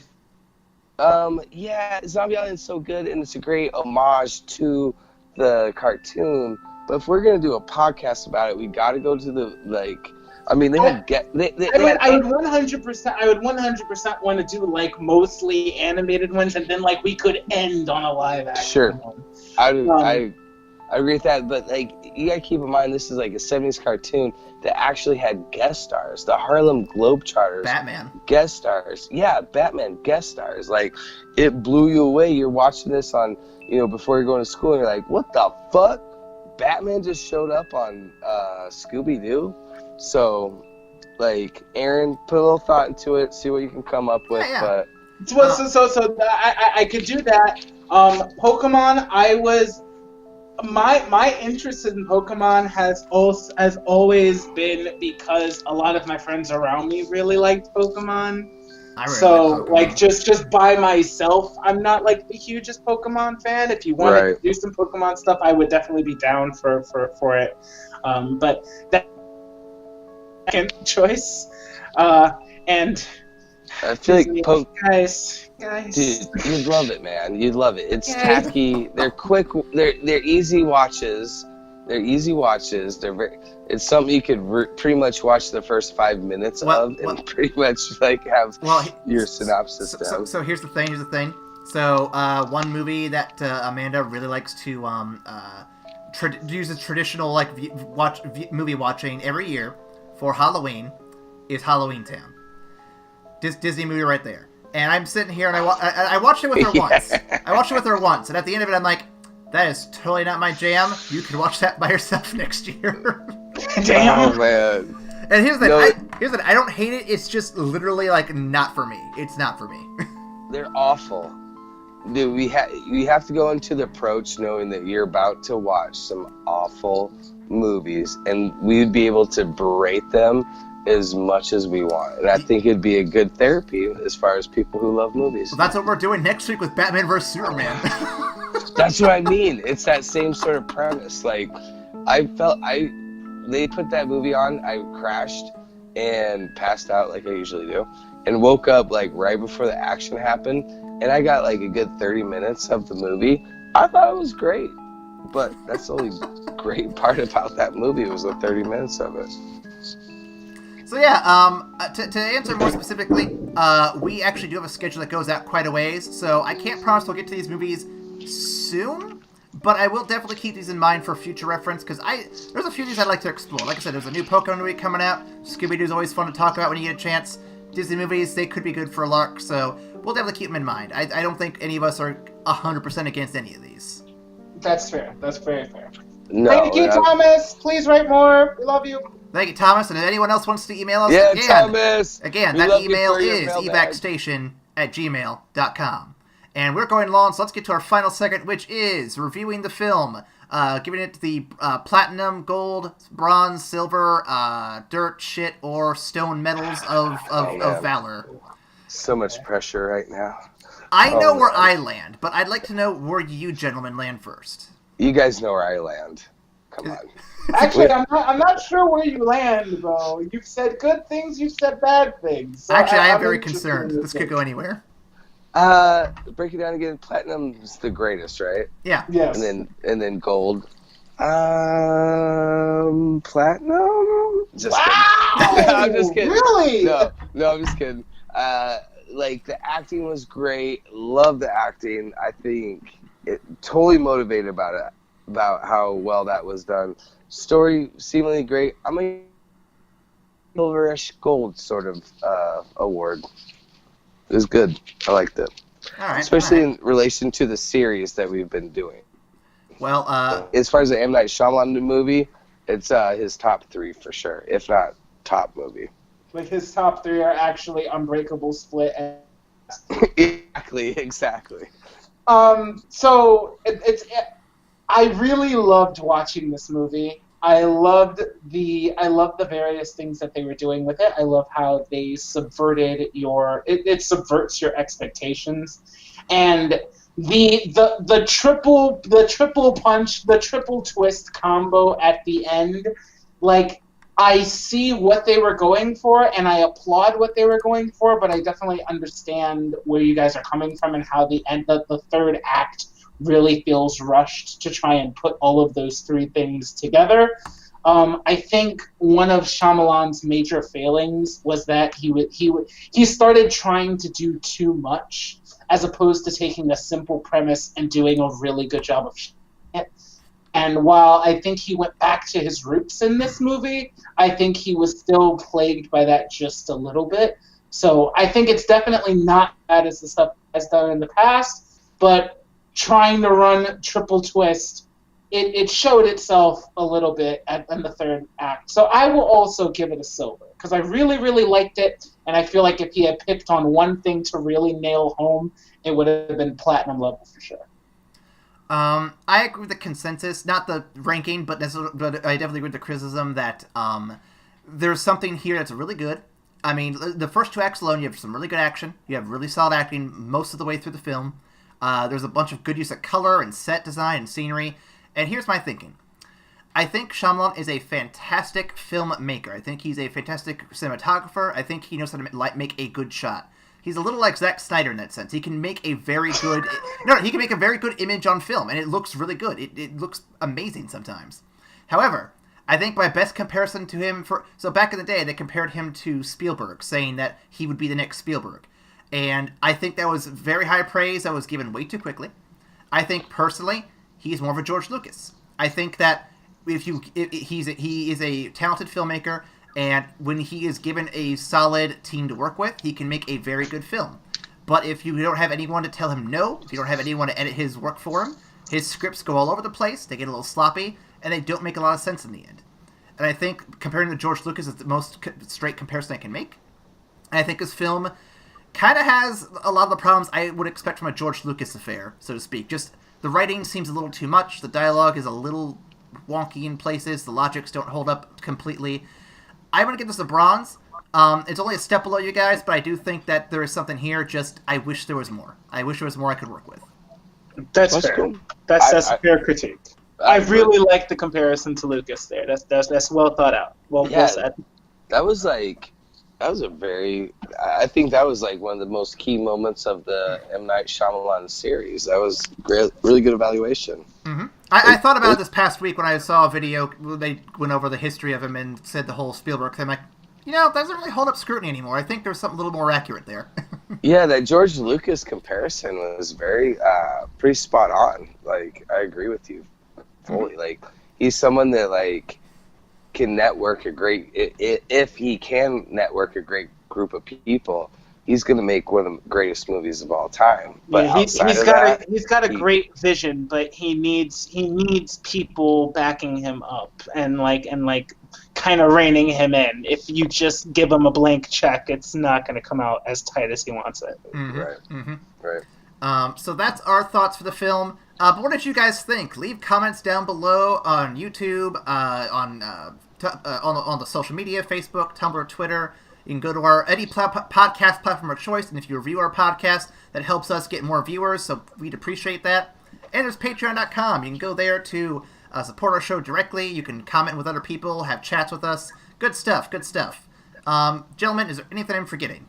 Yeah, Zombie Island's so good, and it's a great homage to the cartoon. But if we're gonna do a podcast about it, we gotta go to the like. I mean, I would 100%. I would 100% want to do like mostly animated ones, and then like we could end on a live action. Sure, one. I agree with that. But like, you gotta keep in mind, this is like a '70s cartoon that actually had guest stars. The Harlem Globetrotters, Batman guest stars. Yeah, Batman guest stars. Like, it blew you away. You're watching this on, before you're going to school, and you're like, what the fuck? Batman just showed up on Scooby-Doo. So, like, Aaron, put a little thought into it, see what you can come up with. Yeah. But I could do that. Pokemon, my interest in Pokemon has always been because a lot of my friends around me really liked Pokemon. Just by myself, I'm not like the hugest Pokemon fan. If you wanted to do some Pokemon stuff, I would definitely be down for it. But that second choice, and I feel like guys, dude, you'd love it, man. You'd love it. It's tacky. They're quick. They're easy watches. It's something you could pretty much watch the first 5 minutes of, and pretty much like have your synopsis down. So here's the thing. So one movie that Amanda really likes to uses traditional like movie watching every year for Halloween is Halloween Town. Disney movie right there. And I'm sitting here and I watched it with her once. I watched it with her once, and at the end of it, I'm like, that is totally not my jam. You can watch that by yourself next year. Damn. Oh man. And here's the thing. I don't hate it. It's just literally like not for me. It's not for me. They're awful. Dude, we have to go into the approach knowing that you're about to watch some awful movies, and we'd be able to berate them as much as we want. And I think it'd be a good therapy as far as people who love movies. Well, that's what we're doing next week with Batman vs. Superman. That's what I mean. It's that same sort of premise. Like, they put that movie on, I crashed and passed out like I usually do, and woke up like right before the action happened, and I got like a good 30 minutes of the movie. I thought it was great, but that's the only great part about that movie was the 30 minutes of it. So yeah, to answer more specifically, we actually do have a schedule that goes out quite a ways, so I can't promise we'll get to these movies soon, but I will definitely keep these in mind for future reference, because there's a few of these I'd like to explore. Like I said, there's a new Pokemon movie coming out. Scooby-Doo's always fun to talk about when you get a chance. Disney movies, they could be good for a lark, so we'll definitely keep them in mind. I don't think any of us are 100% against any of these. That's fair. That's very fair. No, Thank you, Thomas. Please write more. We love you. Thank you, Thomas. And if anyone else wants to email us, yeah, again, Thomas. Again, We that love you email for your is mailbag. evacstation@gmail.com. And we're going long, so let's get to our final segment, which is reviewing the film, giving it the platinum, gold, bronze, silver, dirt, shit, or stone medals of valor. So much pressure right now. I know where man. I land, but I'd like to know where you gentlemen land first. You guys know where I land. Come on. Actually, I'm not sure where you land, bro. You've said good things, you've said bad things. So Actually, I am I'm very interested concerned. in This could go anywhere. Break it down again. Platinum's the greatest, right? Yeah. Yes. And then gold. Platinum? Just Wow! kidding. I'm just kidding. Really? No, I'm just kidding. Like, the acting was great. Love the acting. I think it totally motivated about how well that was done. Story seemingly great. I'm a silverish gold sort of award. It was good. I liked it. All right. Especially all right. in relation to the series that we've been doing. Well, As far as the M. Night Shyamalan movie, it's his top 3 for sure, if not top movie. Like his top 3 are actually Unbreakable, Split, and Exactly. So I really loved watching this movie. I loved the various things that they were doing with it. I love how they subverted it subverts your expectations, and the triple punch, the triple twist combo at the end. Like, I see what they were going for, and I applaud what they were going for, but I definitely understand where you guys are coming from and how the third act really feels rushed to try and put all of those 3 things together. I think one of Shyamalan's major failings was that he started trying to do too much as opposed to taking a simple premise and doing a really good job of it. And while I think he went back to his roots in this movie, I think he was still plagued by that just a little bit. So I think it's definitely not as bad as the stuff has done in the past, but trying to run triple twist, it showed itself a little bit in the third act. So I will also give it a silver, because I really, really liked it, and I feel like if he had picked on one thing to really nail home, it would have been platinum level for sure. I agree with the consensus, not the ranking, but I definitely agree with the criticism that there's something here that's really good. I mean, the first 2 acts alone, you have some really good action. You have really solid acting most of the way through the film. There's a bunch of good use of color and set design and scenery. And here's my thinking. I think Shyamalan is a fantastic filmmaker. I think he's a fantastic cinematographer. I think he knows how to make a good shot. He's a little like Zack Snyder in that sense. He can make a very good... he can make a very good image on film, and it looks really good. It looks amazing sometimes. However, I think my best comparison to him... So back in the day, they compared him to Spielberg, saying that he would be the next Spielberg. And I think that was very high praise that was given way too quickly. I think, personally, he's more of a George Lucas. I think that he is a talented filmmaker, and when he is given a solid team to work with, he can make a very good film. But if you don't have anyone to tell him no, if you don't have anyone to edit his work for him, his scripts go all over the place, they get a little sloppy, and they don't make a lot of sense in the end. And I think comparing to George Lucas is the most straight comparison I can make. And I think his film kind of has a lot of the problems I would expect from a George Lucas affair, so to speak. Just the writing seems a little too much, the dialogue is a little wonky in places, the logics don't hold up completely. I'm going to give this a bronze. It's only a step below you guys, but I do think that there is something here, just I wish there was more. I wish there was more I could work with. That's fair. Cool. That's a fair critique. I really like the comparison to Lucas there. That's well thought out. Well said. That was like That was I think that was like one of the most key moments of the M. Night Shyamalan series. That was really good evaluation. Mm-hmm. I thought about it this past week when I saw a video where they went over the history of him and said the whole Spielberg thing. I'm like, that doesn't really hold up scrutiny anymore. I think there's something a little more accurate there. Yeah, that George Lucas comparison was pretty spot on. Like, I agree with you fully. Mm-hmm. Like, he's someone that, like, can network if he can network a great group of people, he's going to make one of the greatest movies of all time. But yeah, he's got a great vision, but he needs people backing him up and kind of reining him in. If you just give him a blank check, it's not going to come out as tight as he wants it. Mm-hmm. Right. Mm-hmm. Right. So that's our thoughts for the film. But what did you guys think? Leave comments down below on YouTube, on the social media, Facebook, Tumblr, Twitter. You can go to our any podcast platform of choice, and if you review our podcast, that helps us get more viewers, so we'd appreciate that. And there's Patreon.com. You can go there to support our show directly. You can comment with other people, have chats with us. Good stuff, good stuff. Gentlemen, is there anything I'm forgetting?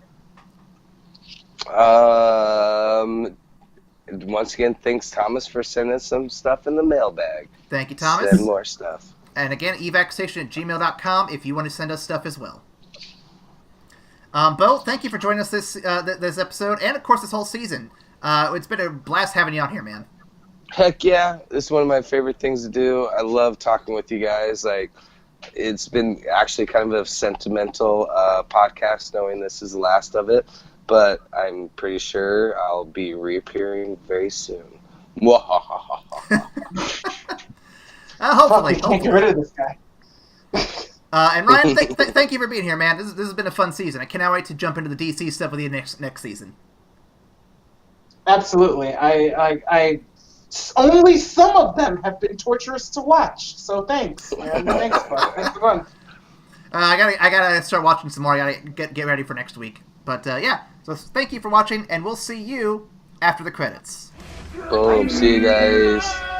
Once again, thanks, Thomas, for sending some stuff in the mailbag. Thank you, Thomas. Send more stuff. And again, evacstation@gmail.com if you want to send us stuff as well. Bo, thank you for joining us this episode, and of course this whole season. It's been a blast having you on here, man. Heck yeah, this is one of my favorite things to do. I love talking with you guys. Like, it's been actually kind of a sentimental podcast, knowing this is the last of it. But I'm pretty sure I'll be reappearing very soon. Hopefully. Can't get rid of this guy. And Ryan, thank you for being here, man. This has been a fun season. I cannot wait to jump into the DC stuff with you next season. Absolutely. I only some of them have been torturous to watch. So thanks, man. Thanks for fun. I gotta start watching some more. I gotta get ready for next week. But yeah, so thank you for watching, and we'll see you after the credits. Boom. See you guys.